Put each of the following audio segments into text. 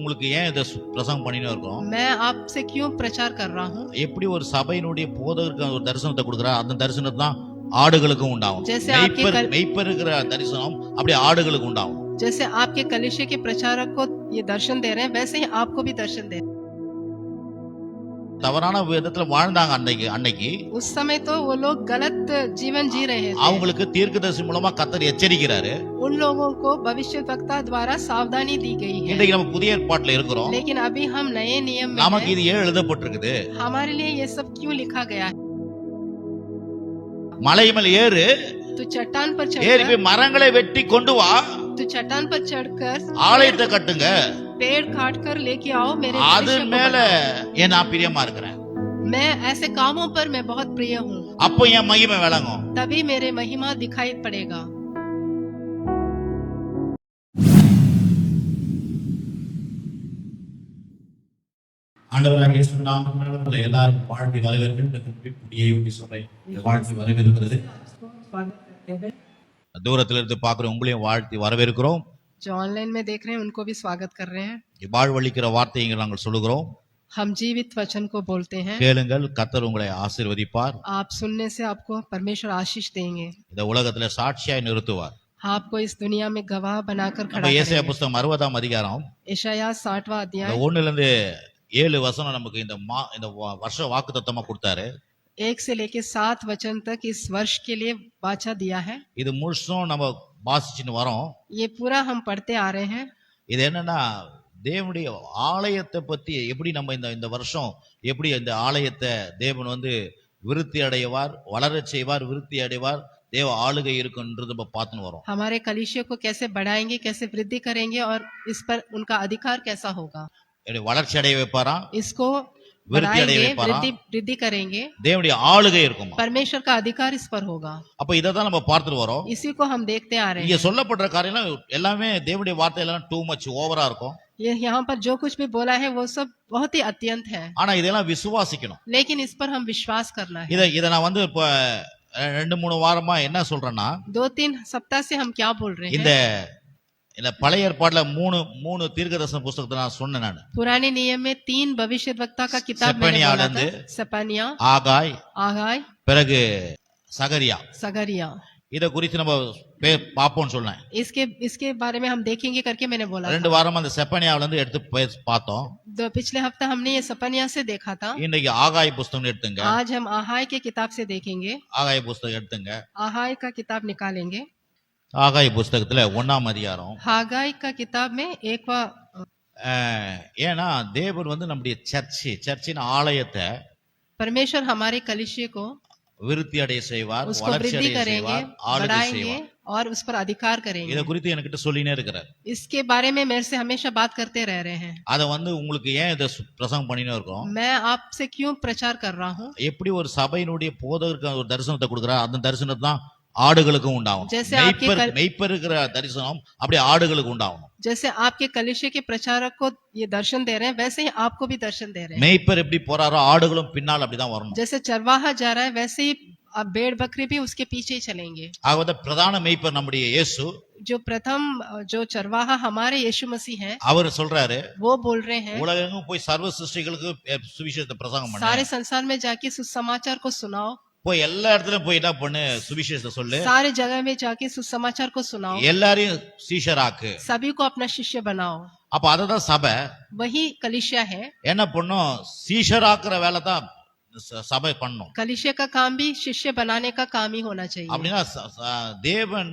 உங்களுக்கு ஏன் இத பிரசங்கம் பண்ணினே இருக்கோம்? मैं आपसे क्यों प्रचार कर रहा हूँ? எப்படி ஒரு சபையினுடைய போதகருக்கு ஒரு தரிசனத்தை கொடுக்குறா, அந்த தரிசனம் தான் ஆடுகளுக்கும் உண்டாகும். जैसे மெய்ப்பர் இருக்கிற தரிசனம் அப்படி ஆடுகளுக்கு உண்டாகும். जैसे आपके कलीसिया के प्रचारक को ये दर्शन दे रहे हैं, वैसे ही आपको भी दर्शन दे रहे हैं। தவறான விதத்துல வாழ்ந்தாங்க அன்னைக்கு. उस समय तो वो लोग गलत जीवन जी रहे थे। அவங்களுக்கு தீர்க்கதரிசி மூலமா கர்த்தர் எச்சரிக்கிறாரு. उन लोगों को भविष्यवक्ता द्वारा सावधानी दी गई है। இன்னைக்கு நம்ம புதிய ஏற்பாட்டுல இருக்கிறோம். लेकिन अभी हम नए नियम में நமக்கு இது ஏன் எழுதப்பட்டிருக்குது? हमारे लिए ये सब क्यों लिखा गया है? மலை மேல ஏறு, तू चट्टान पर ஏறி चढ़कर, போய் மரங்களை வெட்டி கொண்டு வா, तू चट्टान पर चढ़कर ஆலயத்தை கட்டுங்க, पेड़ काट कर लेके आओ मेरे அது कलीसिया को மேல बनाओ। ஏன் நான் பிரியமா இருக்கிறேன். मैं ऐसे कामों पर मैं बहुत प्रिय हूँ, அப்போ என் மகிமை விளங்கும். तभी मेरे महिमा दिखाई पड़ेगा। ஆண்டவராகிய இயேசு நாமத்தினால எல்லாரும் வாழ்த்தி வரவேற்கிறேன். புதிய சொல்றேன், வாழ்த்தி வரவேற்கிறது. தூரத்துல இருந்து பாக்குற உங்களையும் வாழ்த்தி வரவேற்கிறோம். जो ऑनलाइन में देख रहे हैं उनको भी स्वागत कर रहे हैं। வாழ்வளிக்கிற வார்த்தையை நாங்கள் சொல்லுகிறோம். हम जीवित वचन को बोलते हैं। கேளுங்கள், கர்த்தர் உங்களை ஆசீர்வதிப்பார். आप सुनने से आपको परमेश्वर आशीष देंगे, இந்த உலகத்துல சாட்சியாய் நிறுத்துவார். आपको इस दुनिया में गवाह बनाकर खड़ा நம்ம ஏசாயா करेंगे। புத்தகம் 60ஆம் அதிகாரம் यशायाह 60वां இந்த अध्याय 1 இருந்து 7 வசனம் நமக்கு இந்த வருஷ வாக்குத்தத்தமா கொடுத்தாரு. 1 से लेके 7 वचन तक इस वर्ष के लिए वाचा दिया है। இது முழுசும் நம்ம வாசிச்சுன்னு வரோம். ये पूरा हम पढ़ते आ रहे हैं। இது என்னன்னா தேவனுடைய ஆலயத்தை பத்தி எப்படி நம்ம இந்த வருஷம் எப்படி இந்த ஆலயத்தை தேவன் விருத்தி அடைவார், வளரச் செய்வார், விருத்தி அடைவார், தேவ ஆளுகை இருக்குன்றது நம்ம பார்த்துன்னு வரோம். हमारे कलीसिया को कैसे बढ़ाएंगे, कैसे वृद्धि करेंगे और इस पर उनका अधिकार कैसा होगा। வளர்ச்சி அடைய வைப்பாராம், इसको விருத்தி அடைய बढ़ाएंगे, வைப்பாராம், वृद्धि करेंगे, தேவனுடைய ஆளுகை இருக்குமா. परमेश्वर का अधिकार इस पर होगा। அப்ப இததான் நம்ம பார்த்துட்டு வரோம். इसी को हम देखते आ रहे இங்க हैं। சொல்லப்படுற காரியம் எல்லாமே தேவனுடைய வார்த்தை எல்லாம் டூ மச் ஓவரா இருக்கும். ये यहाँ पर जो कुछ भी बोला है वो सब बहुत ही अत्यंत है, ஆனா இதெல்லாம் விசுவாசிக்கணும். लेकिन इस पर हम विश्वास करना है। இத நான் இப்ப 2-3 வாரமா என்ன சொல்றேன்னா, 2-3 सप्ताह से हम क्या बोल रहे இந்த हैं। இந்த பழைய ஏற்பாட்டுல மூணு தீர்க்கதரிசன புத்தகத்தை நான் சொன்னேன். நான் पुराने नियम में 3 भविष्यद्वक्ता का किताब मैंने सेपनिया बोला लंदे, था। सेपनिया, ஆகாய், आगाय, பிறகு சகரியா. सगरिया। இத குறித்து நம்ம பாப்போம்னு சொன்னேன். इसके बारे में हम देखेंगे करके मैंने बोला 2 வாரமா அந்த செப்பனியாவுல இருந்து எடுத்து பார்த்தோம். था। पिछले हफ्ता हमने ये सपनिया से देखा था। இன்னைக்கு ஆகாய் புத்தகம் எடுத்துங்க. आज हम आहाय के किताब से देखेंगे। ஆகாய் புத்தகம் எடுத்துங்க. आहाय का किताब निकालेंगे। ஆகாய் புத்தகத்துல 1ஆம் அதிகாரம். हागाय का किताब में 1वां। ஏன்னா தேவன் நம்முடைய சர்ச்சின் ஆலயத்தை परमेश्वर हमारे कलीसिया को விருத்தி அடைய செய்வார், उसको வளர்ச்சி वृद्धि அடைய करेंगे, செய்வார், ஆளுகை बढ़ाएंगे செய்வார். और उस पर अधिकार करेंगे। இத குறித்து என்கிட்ட சொல்லினே இருக்கிறார். इसके बारे में मेरे से हमेशा बात करते रह रहे हैं। அத உங்களுக்கு ஏன் இத பிரசங்கம் பண்ணினே இருக்கோம்? मैं आपसे क्यों प्रचार कर रहा हूँ। எப்படி ஒரு சபையினுடைய போதகருக்கு ஒரு தரிசனத்தை கொடுக்குறா, அந்த தரிசனம் தான் ஆடுகளுக்கும் உண்டாகும். जैसे மெய்ப்பர் இருக்கிற தரிசனம் அப்படி ஆடுகளுக்கு உண்டாகும். जैसे आपके कलीसिया के प्रचारक को ये दर्शन दे रहे हैं, वैसे ही आपको भी दर्शन दे रहे हैं। மெய்ப்பர் எப்படி போறாரோ ஆடுகளும் பின்னால் அப்படிதான் வரணும். जैसे चरवाहा जा रहा है, वैसे ही अब भेड़ बकरी भी उसके पीछे ही चलेंगे। ஆகவே பிரதான மெய்ப்பர் நம்முடைய இயேசு. जो प्रथम जो चरवाहा हमारे यीशु मसीह हैं, அவர் சொல்றாரு, वो बोल रहे हैं உலகெங்கும் போய் சர்வ சிருஷ்டிகளுக்கு சுவிசேஷத்தை பிரசங்கம் பண்ணு. सारे संसार में जाके सुसमाचार को सुनाओ। போய் எல்லா இடத்துலயும் போய் என்ன பண்ணு, சுவிசேஷத்தை சொல்லு. सारे जगह में जाके सुसमाचार को सुनाओ। எல்லாரையும் சீஷராக்கு. सभी को अपना शिष्य बनाओ। அப்ப அததான் சபை. वही कलीसिया है। என்ன பண்ணும், சீஷராக்குற வேலை தான் சபை பண்ணும். कलीसिया का काम भी शिष्य बनाने का काम ही होना चाहिए। அப்படின்னா தேவன்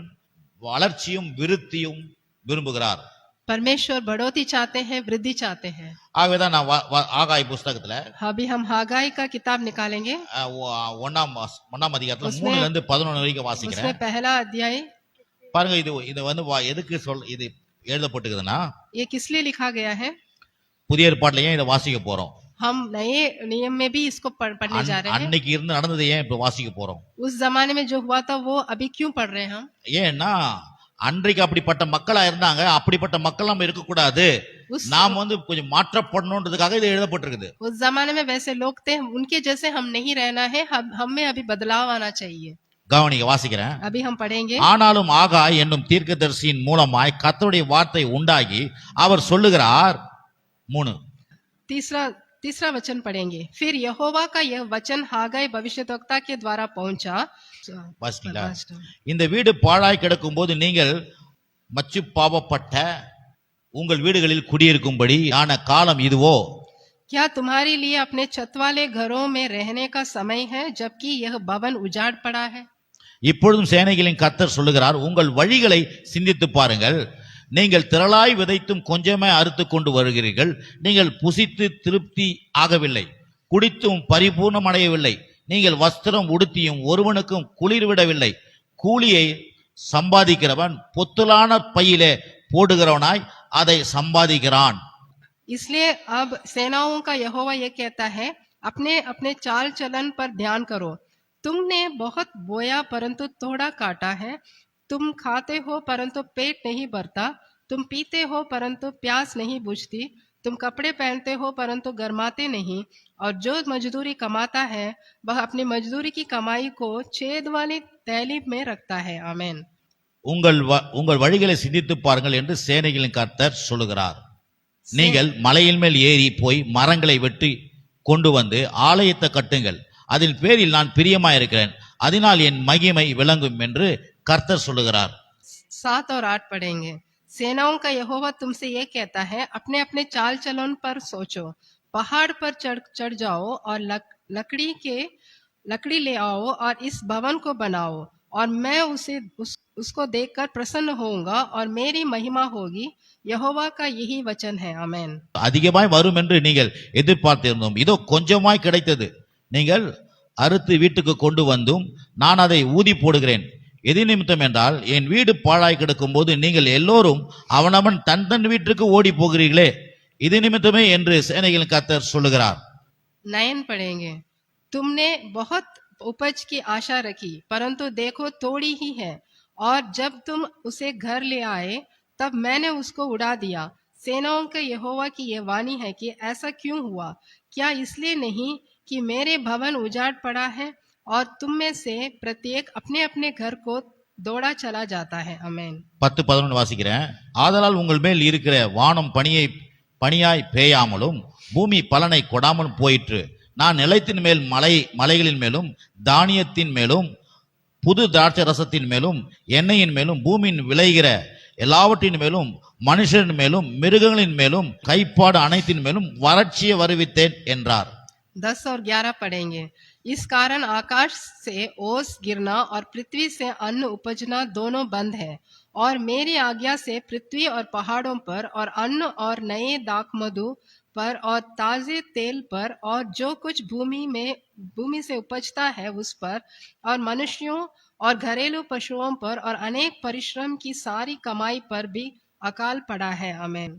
வளர்ச்சியும் விருத்தியும் விரும்புகிறார். परमेश्वर बढ़ोतरी चाहते हैं, वृद्धि चाहते हैं। ஆகவேதான் நான் ஆகாய் புத்தகத்துல अभी हम हागाय का किताब निकालेंगे। 1ஆம் அதிகாரத்துல 3 இருந்து 11 வரைக்கும் வாசிக்கிறேன். उसमें पहला अध्याय பாருங்க. இது எதுக்கு இது எழுதப்பட்டிருக்குதுன்னா, ये किस लिए लिखा गया है। புதிய ஏற்பாட்டுல ஏன் இதை வாசிக்க போறோம்? हम नए नियम में भी इसको पढ़ने जा रहे हैं। அன்னைக்கு இருந்து நடந்ததை ஏன் இப்ப வாசிக்க போறோம்? उस जमाने में जो हुआ था वो अभी क्यों पढ़ रहे हैं हम। ஏன்னா அன்றைக்கு அப்படிப்பட்ட மக்களா இருந்தாங்க. அப்படிப்பட்ட மக்கள் நம்ம இருக்கக்கூடாது. நாம் கொஞ்சம் மாற்றப்படணும்ன்றதுக்காக இது எழுதப்பட்டிருக்குது. उस जमाने में वैसे लोग थे, उनके जैसे हम नहीं रहना है, हम में अभी बदलाव आना चाहिए। கவனிங்க, வாசிக்கிறேன். अभी हम पढ़ेंगे। ஆனாலும் ஆகாய் என்னும் தீர்க்கதரிசியின் மூலமாய் கர்த்தருடைய வார்த்தை உண்டாகி அவர் சொல்லுகிறார், 3 तीसरा तीसरा वचन पढ़ेंगे। फिर यहोवा का यह वचन हागाई भविष्यद्वक्ता के द्वारा पहुंचा। வாசிங்களா? First. இந்த வீடு பாழாய் கிடக்கும் போது நீங்கள் மச்சு பாவப்பட்ட உங்கள் வீடுகளில் குடியிருக்கும்படி ஆன காலம் இதுவோ? क्या तुम्हारे लिए अपने छत वाले घरों में रहने का समय है, जबकि यह भवन उजाड़ पड़ा है? இப்பொழுதும் சேனைகளின் கர்த்தர் சொல்லுகிறார், உங்கள் வழிகளை சிந்தித்து பாருங்கள். நீங்கள் திரளாய் விதைத்தும் கொஞ்சமே அறுத்து கொண்டு வருகிறீர்கள். நீங்கள் புசித்து திருப்தி ஆகவில்லை, குடித்தும் பரிபூர்ணம் அடையவில்லை. நீங்கள் வஸ்திரம் உடுத்தியும் ஒருவனுக்கும் குளிர் விடவில்லை. கூலியை சம்பாதிக்கிறவன் பொத்துலான பையிலே போடுகிறவனாய் அதை சம்பாதிக்கிறான். इसलिए अब सेनाओं का यहोवा यह कहता है, अपने अपने चाल चलन पर ध्यान करो। तुमने बहुत बोया परंतु थोड़ा काटा है। तुम खाते हो परंतु पेट नहीं भरता। तुम पीते हो परंतु प्यास नहीं बुझती। तुम कपड़े पहनते हो परंतु गर्माते नहीं। और जो मजदूरी कमाता है वह अपनी मजदूरी की कमाई को छेद वाली थैली में रखता है। आमीन। உங்கள் வழிகளை சிந்தித்து பாருங்கள் என்று சேனைகளின் கர்த்தர் சொல்லுகிறார். நீங்கள் மலையின் மேல் ஏறி போய் மரங்களை வெட்டி கொண்டு வந்து ஆலயத்தை கட்டுங்கள். அதன் பேரில் நான் பிரியமாயிருக்கிறேன், அதனால் என் மகிமை விளங்கும் என்று கர்த்தர் சொல்லுகிறார். 7 और 8 पढ़ेंगे। सेनाओं का यहोवा तुमसे यह कहता है, अपने अपने चाल चलन पर सोचो। पहाड़ पर चढ़ जाओ और लकड़ी ले आओ और इस भवन को बनाओ, और मैं उसको देखकर प्रसन्न होऊंगा और मेरी महिमा होगी। यहोवा का यही वचन है। आमीन। அதிகமாய் வரும் என்று நீங்கள் எதிர்பார்த்திருந்தோம், இதோ கொஞ்சமாய் கிடைத்தது. நீங்கள் அறுத்து வீட்டுக்கு கொண்டு வந்தும் நான் அதை ஊதி போடுகிறேன். எது நிமித்தம் என்றால், என் வீடு பாழாய் கிடக்கும் போது நீங்கள் எல்லோரும் அவனவன் தன் தன் வீட்டுக்கு ஓடி போகிறீர்களே, இது நிமித்தமே என்று சேனைகளின் கர்த்தர் சொல்லுகிறார். 9 पढ़ेंगे। तुमने बहुत उपज की आशा रखी, परंतु देखो थोड़ी ही है, और जब तुम उसे घर ले आए तब मैंने उसको उड़ा दिया। सेनाओं के यहोवा की यह वाणी है कि ऐसा क्यों हुआ? क्या इसलिए नहीं कि मेरे भवन उजाड़ पड़ा है और तुम में से प्रत्येक अपने अपने घर को दौड़ा चला जाता है। आमीन। 10-11 வாசிக்கிறேன். ஆதலால் உங்கள் மேல் இருக்கிற வானம் பனியாய் பேயாமலும் பூமி பலனை கொடாமலும் போயிற்று. நான் நிலத்தின் மேல் மலைகளின் மேலும் தானியத்தின் மேலும் புது திராட்சை ரசத்தின் மேலும் எண்ணெயின் மேலும் பூமியின் விளைகிற எல்லாவற்றின் மேலும் மனுஷரின் மேலும் மிருகங்களின் மேலும் கைப்பாடு அனைத்தின் மேலும் வறட்சியை வருவித்தேன் என்றார். 10 और 11 पढ़ेंगे। इस कारण आकाश से ओस गिरना और पृथ्वी से अन्न उपजना दोनों बंद है, और मेरी आज्ञा से पृथ्वी और पहाड़ों पर और अन्न और नए दाखमधु पर और ताजे तेल पर और जो कुछ भूमि से उपजता है उस पर और मनुष्यों और घरेलू पशुओं पर और अनेक परिश्रम की सारी कमाई पर भी अकाल पड़ा है। आमीन।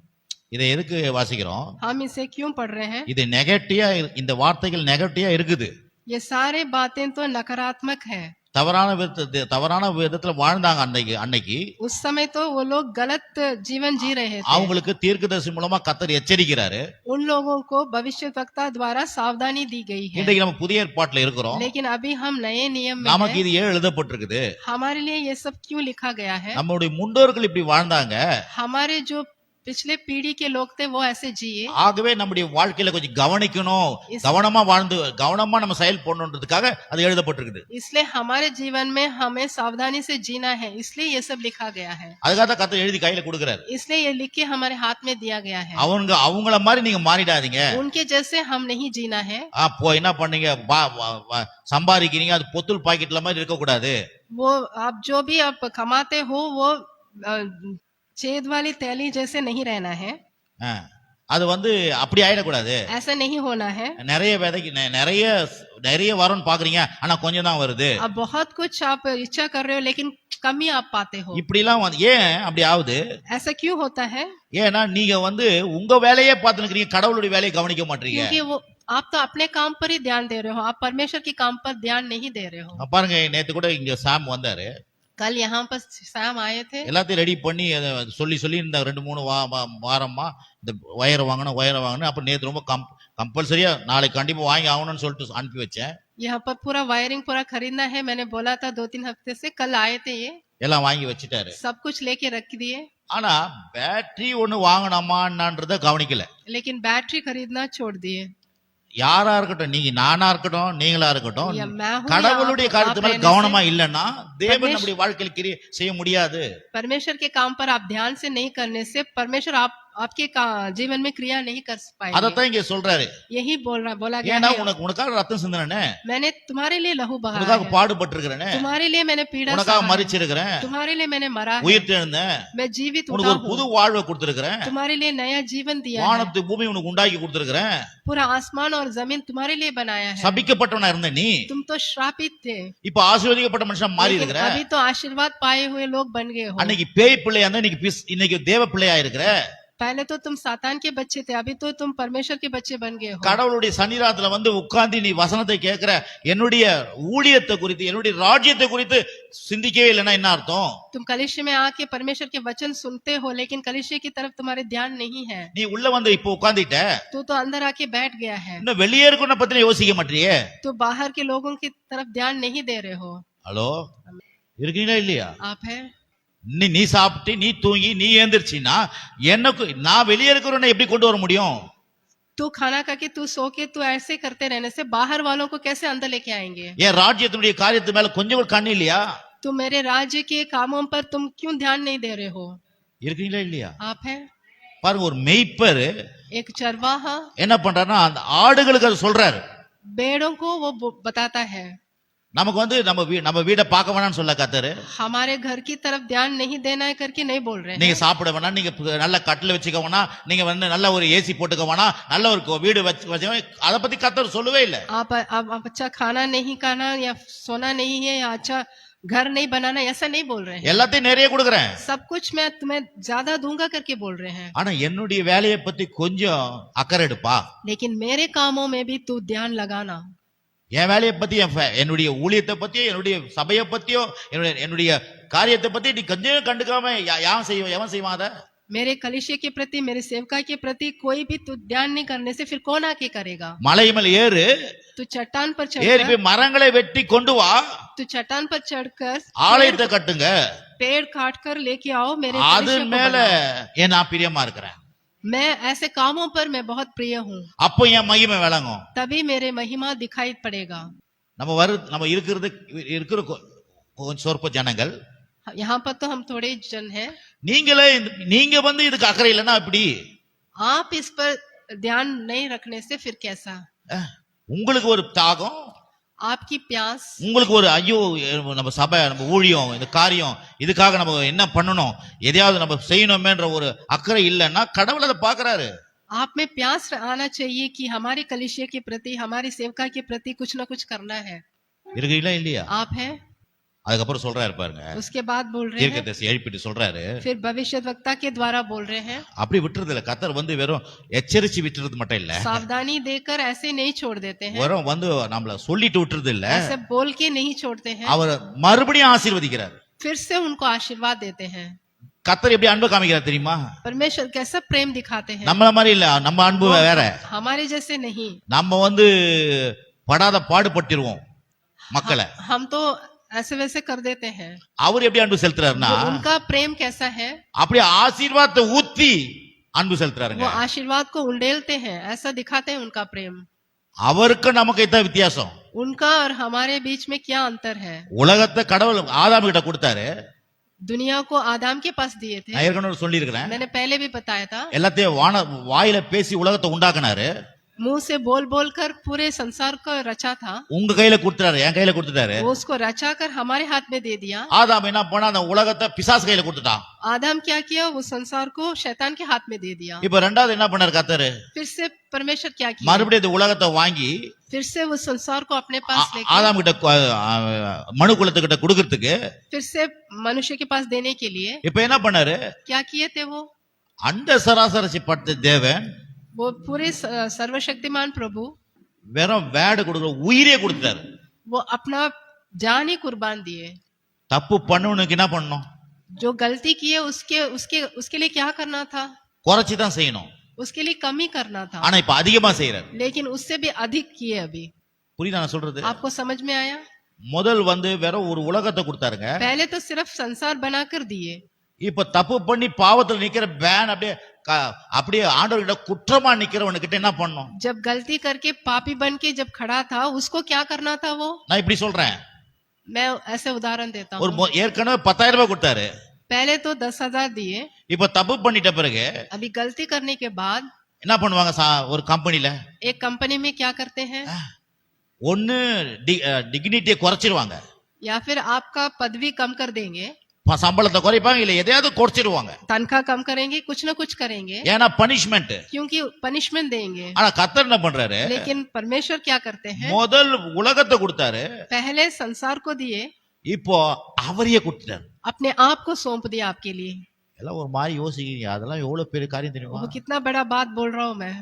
இதை எதுக்கு வாசிக்கிறோம்? हम इसे क्यों पढ़ रहे हैं? இது நெகட்டிவா, இந்த வார்த்தைகள் நெகட்டிவா இருக்குது. ये सारे बातें तो नकारात्मक है। தவறான விதத்துல வாழ்ந்தாங்க அன்னைக்கு. उस समय तो वो लोग गलत जीवन जी रहे थे। அவங்களுக்கு தீர்க்கதரிசி மூலமா கர்த்தர் எச்சரிக்கிறாரு. उन लोगों को भविष्यद्वक्ता द्वारा सावधानी दी गई है। இன்றைக்கு நம்ம புதிய ஏற்பாட்டுல இருக்கிறோம், लेकिन अभी हम नए नियम में நமக்கு हैं। இது ஏன் எழுதப்பட்டிருக்குது? हमारे लिए ये सब क्यों लिखा गया है? நம்மளுடைய முன்னோர்கள் இப்படி வாழ்ந்தாங்க, हमारे जो पिछले पीढ़ी के लोग थे वो ऐसे जिए। ஆகவே நம்முடைய வாழ்க்கையில கொஞ்சம் கவனிக்கணும், கவனமா நம்ம செயல்படணும்ன்றதுக்காக அது எழுதப்பட்டிருக்குது. इसलिए हमारे जीवन में हमें सावधानी से जीना है, इसलिए ये सब लिखा गया है। அதுக்காக தான் கர்த்தர் எழுதி கையில கொடுக்கிறாரு. इसलिए ये लिख के हमारे हाथ में दिया गया है। அவங்கள மாதிரி நீங்க மாறிடாதீங்க. उनके जैसे हम नहीं जीना है। அப்போ என்ன பண்ணீங்க, சம்பாதிக்கிறீங்க, அது பொத்துல் பாக்கெட்ல மாதிரி இருக்க கூடாது. वो आप जो भी आप कमाते हो वो छेद वाली थैली जैसे नहीं रहना है। அது அப்படி ஆயிடக்கூடாது. ऐसा नहीं होना है। நிறைய விதைக்கு நிறைய வரும்னு பாக்குறீங்க, ஆனா கொஞ்சம் தான் வருது. अब बहुत कुछ आप इच्छा कर रहे हो लेकिन कम ही आप पाते हो। இப்படி எல்லாம் ஏன் அப்படி ஆகுது? ऐसा क्यों होता है? ஏன்னா நீங்க உங்க வேலையே பார்த்து நிக்கிறீங்க, கடவுளுடைய வேலையை கவனிக்க மாட்டீங்க. क्योंकि वो आप तो अपने काम पर ही ध्यान दे रहे हो, आप परमेश्वर के काम पर ध्यान नहीं दे रहे हो। பாருங்க, நேத்து கூட இங்க சாம் வந்தாரு. कल यहाँ पर सैम आए थे। எல்லாத்தையும் ரெடி பண்ணி சொல்லி இந்த 2-3 வாரமா இந்த ஒயர் வாங்கணும். அப்ப நேத்து ரொம்ப கம்பல்சரியா நாளைக்கு கண்டிப்பா வாங்கி ஆகணும்னு சொல்லிட்டு அனுப்பி வச்சேன். यहाँ पर पूरा वायरिंग पूरा खरीदना है, मैंने बोला था 2-3 हफ्ते से। कल आए थे, ये எல்லாம் வாங்கி வச்சுட்டாரு. सब कुछ लेके रख दिए। ஆனா பேட்டரி ஒண்ணு வாங்கணுமான்றத கவனிக்கல. लेकिन बैटरी खरीदना छोड़ दिए। யாரா இருக்கட்டும், நீங்க நானா இருக்கட்டும், நீங்களா இருக்கட்டும், या मैं हूं या கடவுளுடைய आप காரியத்து மேல रहने கவனமா से இல்லன்னா தேவன் परमेश्वर- நம்முடைய வாழ்க்கையில் கிரியை செய்ய முடியாது. परमेश्वर के काम पर आप ध्यान से नहीं करने से परमेश्वर आपके जीवन में क्रिया नहीं कर पाएंगे। அதத்தான் இங்க சொல்றாரு. यही बोला गया ஏன்னா है, உனக்காக ரத்தம் சிந்தினேனே, मैंने तुम्हारे लिए लहू बहाया உனக்காக है, பாடுபட்டிருக்கிறேனே, तुम्हारे लिए मैंने पीड़ा உனக்காக सहा है, மரிச்சிருக்கிறேன், तुम्हारे लिए मैंने मरा है, உயிர் தெழுந்தேன், मैं जीवित உனக்கு उठा ஒரு हूँ, புது வாழ்வை கொடுத்திருக்கிறேன், तुम्हारे लिए नया जीवन दिया है, வானத்து பூமி உனக்கு உண்டாக்கி கொடுத்திருக்கிறேன். पूरा आसमान और जमीन तुम्हारे लिए बनाया है। சபிக்கப்பட்டவனா இருந்த நீ तुम तो श्रापित थे, இப்ப ஆசீர்வதிக்கப்பட்ட மனுஷன் மாறி लेकिन இருக்கிற. अभी तो आशीर्वाद पाए हुए लोग बन गए हो। அன்னைக்கு பேய் பிள்ளையா இருந்தா இன்னைக்கு தேவ பிள்ளையா இருக்கிற. पहले तो तुम सातान के बच्चे थे, अभी तो तुम परमेश्वर के बच्चे बन गए हो। கடவுளுடைய சன்னிதானத்துல வந்து உட்கார்ந்து நீ வசனத்தை கேட்கிற, என்னுடைய ஊழியத்தை குறித்து என்னுடைய ராஜ்யத்தை குறித்து சிந்திக்கவே இல்லைன்னா என்ன அர்த்தம்? तुम कलिशे में आके परमेश्वर के वचन सुनते हो, लेकिन कलिशे की तरफ तुम्हारे ध्यान नहीं है। நீ உள்ள வந்து இப்ப உட்கார்ந்துட்ட, तू तो अंदर आके बैठ गया है, இன்னும் வெளியே இருக்கணும் பத்தி யோசிக்க மாட்டியே. तो बाहर के लोगों की तरफ ध्यान नहीं दे रहे हो। ஹலோ, இருக்கீங்களா இல்லையா? आप है, நீ சாப்பிட்டு நீ தூங்கி நீ ஏந்திரிச்சின்னா எனக்கு நான் வெளியே இருக்கிறவனை எப்படி கொண்டு வர முடியும்? तू खाना खा के तू सो के तू ऐसे करते रहने से बाहर वालों को कैसे अंदर लेके आएंगे? என் ராஜ்யத்தினுடைய காரியத்து மேல கொஞ்சம் கூட கண்ணு இல்லையா? तो मेरे राज्य के कामों पर तुम क्यों ध्यान नहीं दे रहे हो? இருக்கீங்களா இல்லையா? आप है, பாருங்க, ஒரு மெய்ப்பர் एक चरवाहा என்ன பண்றாருன்னா அந்த ஆடுகளுக்கு அது சொல்றாரு. भेड़ों को वो बताता है, நமக்கு வந்து நம்ம வீட பார்க்க வேணாம்னு சொல்ல கத்தரு. हमारे घर की तरफ ध्यान नहीं देना है करके नहीं बोल रहे நீங்க हैं। சாப்பிட வேணாம், நீங்க நல்ல கட்டில் வச்சுக்க வேணாம், நீங்க வந்து நல்ல ஒரு ஏசி போட்டுக்க வேணாம், நல்ல ஒரு வீடு வச்சு அதை பத்தி கத்தர் சொல்லவே இல்லை. आप अच्छा खाना नहीं खाना या सोना नहीं है या अच्छा घर नहीं बनाना, ऐसा नहीं बोल रहे हैं। எல்லாத்தையும் நிறைய கொடுக்குறேன், सब कुछ मैं तुम्हें ज्यादा दूंगा करके बोल रहे हैं, ஆனா என்னுடைய வேலையை பத்தி கொஞ்சம் அக்கறை எடுப்பா. लेकिन मेरे कामों में भी तू ध्यान लगाना। என் வேலையை பத்தி என்னுடைய ஊழியத்தை பத்தியோ என்னுடைய சபையை பத்தியோ என்னுடைய காரியத்தை பத்தி நீ கொஞ்சம் கண்டுக்காம எவன் செய்வான் அதை? मेरे कलिशे के प्रति, मेरे सेवका के प्रति कोई भी तू ध्यान नहीं करने से फिर कौन आके करेगा? மலை மேல ஏறு, तू चट्टान पर ஏறி चढ़कर, போய் மரங்களை வெட்டி கொண்டு வா, तू चट्टान पर चढ़कर ஆலயத்தை கட்டுங்க, पेड़ काट कर लेके आओ मेरे அது कलिशे को மேல बनाओ। நான் பிரியமா இருக்கிறேன். मैं ऐसे कामों पर मैं बहुत प्रिय हूँ, அப்போ என் மகிமை விளங்கும். तभी मेरे महिमा दिखाई पड़ेगा। நம்ம இருக்கிற கொஞ்சம் சொற்ப ஜனங்கள், यहाँ पर तो हम थोड़े जन हैं, நீங்க வந்து இதுக்கு அக்கறை இல்லைன்னா எப்படி? आप इस पर ध्यान नहीं रखने से फिर कैसा? உங்களுக்கு ஒரு தாகம், आपकी प्यास, உங்களுக்கு ஒரு ஐயோ நம்ம சபை நம்ம ஊழியம் இந்த காரியம் இதுக்காக நம்ம என்ன பண்ணணும், எதையாவது நம்ம செய்யணுமேன்ற ஒரு அக்கறை இல்லைன்னா கடவுள் அதை பாக்குறாரு. आप में प्यास आना चाहिए कि हमारे कलिशे के प्रति, हमारे सेवका के प्रति कुछ ना कुछ करना है। இருக்கீங்களா இல்லையா? आप है, அதுக்கப்புறம் சொல்றாரு பாருங்க, उसके बाद बोल रहे हैं, தீர்க்கதரிசி எழுப்பிட்டு சொல்றாரு, फिर भविष्यद्वक्ता के द्वारा बोल रहे हैं, அப்படி விட்டுறது இல்ல. கத்தர் வந்து வெறும் எச்சரிச்சு விட்டுறது மட்டும் இல்ல, सावधानी देकर ऐसे नहीं छोड़ देते हैं, வெறும் வந்து நம்மள சொல்லிட்டு விட்டுறது இல்ல, ऐसे बोल के नहीं छोड़ते हैं, அவர் மறுபடியும் ஆசீர்வதிக்கிறார். फिर से उनको आशीर्वाद देते हैं। கத்தர் எப்படி அன்பு காமிக்கிறார் தெரியுமா? परमेश्वर कैसा प्रेम दिखाते हैं, நம்மள மாதிரி இல்ல, நம்ம அன்பு வேற. हमारे जैसे नहीं। நம்ம வந்து படாத பாடுபட்டிருவோம் மக்களை. हम तो ऐसे वैसे कर देते हैं। அவர் எப்படி அன்பு செலுத்துறாருன்னா उनका प्रेम कैसा है, அப்படியே ஆசீர்வாதத்தை ஊத்தி அன்பு செலுத்துறாருங்க. वो आशीर्वाद को उंडेलते हैं, ऐसा दिखाते हैं उनका प्रेम। அவருக்கு நமக்கு இதான் வித்தியாசம். उनका और हमारे बीच में क्या अंतर है? உலகத்தை கடவுள் ஆதாம் கிட்ட கொடுத்தாரு. दुनिया को आदाम के पास दिए थे, நான் ஏற்கனவே சொல்லி இருக்கிறேன். मैंने पहले भी बताया था। எல்லாத்தையும் வாயில பேசி உலகத்தை உண்டாக்குனாரு. मुंह से बोल बोल कर पूरे संसार को रचा था, உங்க கையில கொடுத்துட்டாரு, என் கையில கொடுத்துட்டாரு. वो उसको रचा कर हमारे हाथ में दे दिया। ஆதாம் என்ன பண்ணா, அந்த உலகத்தை பிசாசு கையில கொடுத்துட்டான். आदम क्या किया, वो संसार को शैतान के हाथ में दे दिया। இப்ப ரெண்டாவது என்ன பண்ணாரு கத்தரு? फिर से परमेश्वर क्या किया, மறுபடியும் இந்த உலகத்தை வாங்கி फिर से वो संसार को अपने पास लेकर, ஆதாம் கிட்ட மனு குலத்துக்கிட்ட கொடுக்கறதுக்கு फिर से मनुष्य के पास देने के लिए இப்ப என்ன பண்ணாரு? क्या किए थे? वो அந்த சராசரி பட்ட தேவன் वो पूरे सर्वशक्तिमान प्रभु வெறும் வேடு கொடுக்குற உயிரே கொடுத்தாரு. वो अपना जान ही कुर्बान दिए। தப்பு பண்ணவனுக்கு என்ன பண்ணணும்? जो गलती किए उसके उसके उसके लिए क्या करना था? குறைச்சி தான் செய்யணும். उसके लिए कम ही करना था, ஆனா இப்ப அதிகமா செய்யறாரு. लेकिन उससे भी अधिक किए। अभी புரியுதா நான் சொல்றது? आपको समझ में आया? முதல் வந்து வெறும் ஒரு உலகத்தை கொடுத்தாருங்க. पहले तो सिर्फ संसार बनाकर दिए, இப்ப தப்பு பண்ணி பாவத்துல நிக்கிற பேன் அப்படியே அப்படியே ஆண்டவர்கிட்ட குற்றமா நிக்கிறவனுக்கிட்ட என்ன பண்ணும்? जब गलती करके पापी बन के जब खड़ा था उसको क्या करना था? वो நான் இப்படி சொல்றேன், मैं ऐसे उदाहरण देता ஒரு हूँ। ஏற்கனவே 10,000 ரூபாய் கொடுத்தாரு, पहले तो 10,000 दिए, இப்ப தப்பு பண்ணிட்ட பிறகு अभी गलती करने के बाद என்ன பண்ணுவாங்க? ஒரு கம்பெனில एक कंपनी में क्या करते हैं? ஒன்னு டிக்னிட்டியை குறைச்சிருவாங்க, या फिर आपका पदवी कम कर देंगे, சம்பளத்தை குறைப்பாங்க, இல்ல எதையாவது குறைச்சிருவாங்க. तनख्वाह कम करेंगे, कुछ न कुछ करेंगे, ஏன்னா பனிஷ்மெண்ட். क्योंकि पनिशमेंट देंगे। ஆனா கர்த்தர் என்ன பண்றாரு? लेकिन परमेश्वर क्या करते हैं? முதல் உலகத்தை கொடுத்தாரு, पहले संसार को दिए, இப்போ அவரையே கொடுத்துட்டாரு. अपने आप को सौंप दिया आपके लिए। எல்லாம் ஒரு மாதிரி யோசிக்கிறீங்க, அதெல்லாம் எவ்வளவு பெரிய காரியம் தெரியுமா? वो कितना बड़ा बात बोल रहा हूँ मैं।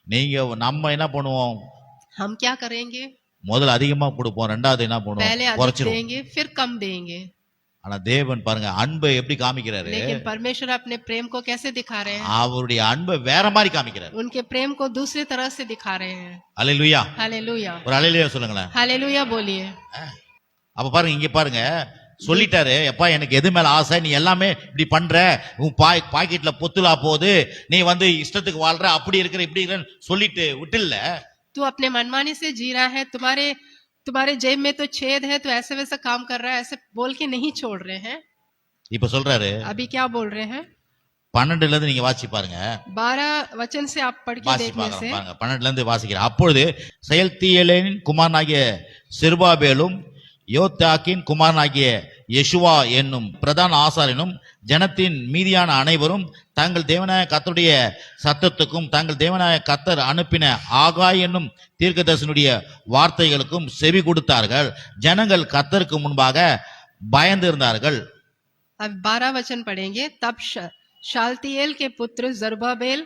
நீங்க நம்ம என்ன பண்ணுவோம்? हम क्या करेंगे? முதல்ல அதிகமா கொடுப்போம், ரெண்டாவது என்ன पहले பண்ணுவோம்? अधिक குறைச்சிருவோம். देंगे, फिर कम देंगे। ஆனா தேவன் பாருங்க அன்பை எப்படி காமிக்கிறாரு? लेकिन परमेश्वर अपने प्रेम को कैसे दिखा रहे हैं? அவருடைய அன்பை வேற மாதிரி காமிக்கிறாரு. उनके प्रेम को दूसरी तरह से दिखा रहे हैं। அல்லேலூயா. हालेलुया, ஒரு அல்லேலூயா சொல்லுங்களேன். हालेलुया बोलिए। அப்ப பாருங்க, இங்க பாருங்க, சொல்லிட்டாரு, எப்பா எனக்கு எது மேல ஆசை, நீ எல்லாமே இப்படி பண்ற, உன் பாக்கெட்ல பொத்துலா போகுது, நீ வந்து இஷ்டத்துக்கு வாழ்ற, அப்படி இருக்கிற இப்படி இருக்கிற சொல்லிட்டு விட்டுல. तू अपने मनमानी से जी रहा है, तुम्हारे जेब में तो छेद है, तो ऐसे वैसा काम कर रहा है, ऐसे बोल के नहीं छोड़ रहे हैं। இப்ப சொல்றாரு, अभी क्या बोल रहे हैं? 12 இருந்து நீங்க வாசி பாருங்க, 12 वचन से आप पढ़ के வாசி देखने से, பாருங்க, 12 இருந்து வாசிக்கிறேன். அப்பொழுது செயல்தியேலின் குமாரனாகிய செருபாபேலும் யோத்தாக்கின் குமாரனாகிய யெசுவா என்னும் பிரதான ஆசாரியனும் ஜனத்தின் மீதியான அனைவரும் தங்கள் தேவனாய கர்த்தருடைய சத்தத்துக்கும் தங்கள் தேவனாய கர்த்தர் அனுப்பின ஆகாய் என்னும் தீர்க்கதரிசனுடைய வார்த்தைகளுக்கும் செவி கொடுத்தார்கள். ஜனங்கள் கர்த்தருக்கு முன்பாக பயந்து இருந்தார்கள். अब 12 वचन पढ़ेंगे। तब शालतिएल के पुत्र जरुब्बाबेल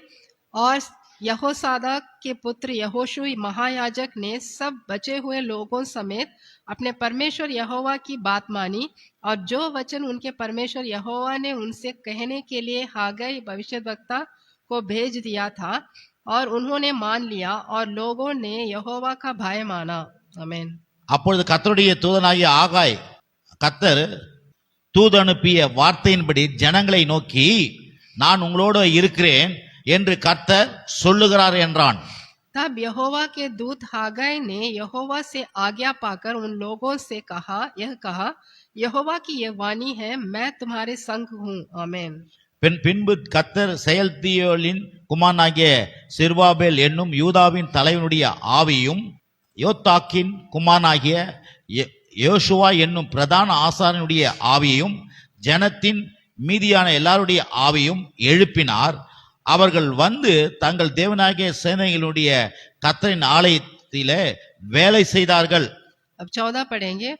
और यहोसादाक के पुत्र यहोशू महायाजक ने सब बचे हुए लोगों समेत अपने परमेश्वर यहोवा की बात मानी, और जो वचन उनके परमेश्वर यहोवा ने उनसे कहने के लिए हागै भविष्यद्वक्ता को भेज दिया था, और उन्होंने मान लिया, और लोगों ने यहोवा का भय माना। आमीन। அப்பொழுது கர்த்தருடைய தூதனாகிய ஆகாய் கர்த்தர் தூது அனுப்பிய வார்த்தையின்படி ஜனங்களை நோக்கி, நான் உங்களோடு இருக்கிறேன் என்று கர்த்தர் சொல்லுகிறார் என்றான். तब यहोवा के दूत हागै ने यहोवा से आज्ञा पाकर उन लोगों से कहा, यहोवा की यह वाणी है, मैं तुम्हारे संग हूँ। आमीन। பின்பு கர்த்தர் செயல்தியேலின் குமாரனாகிய செருபாபேல் என்னும் யூதாவின் தலைவனுடைய ஆவியும் யோத்தாக்கின் குமாரனாகிய யோசுவா என்னும் பிரதான ஆசாரியனுடைய ஆவியையும் ஜனத்தின் மீதியான எல்லாருடைய ஆவியும் எழுப்பினார். அவர்கள் வந்து தங்கள் தேவனாகிய சேனைகளுடைய கர்த்தரின் ஆலயத்திலே வேலை செய்தார்கள். अब 14 पढ़ेंगे।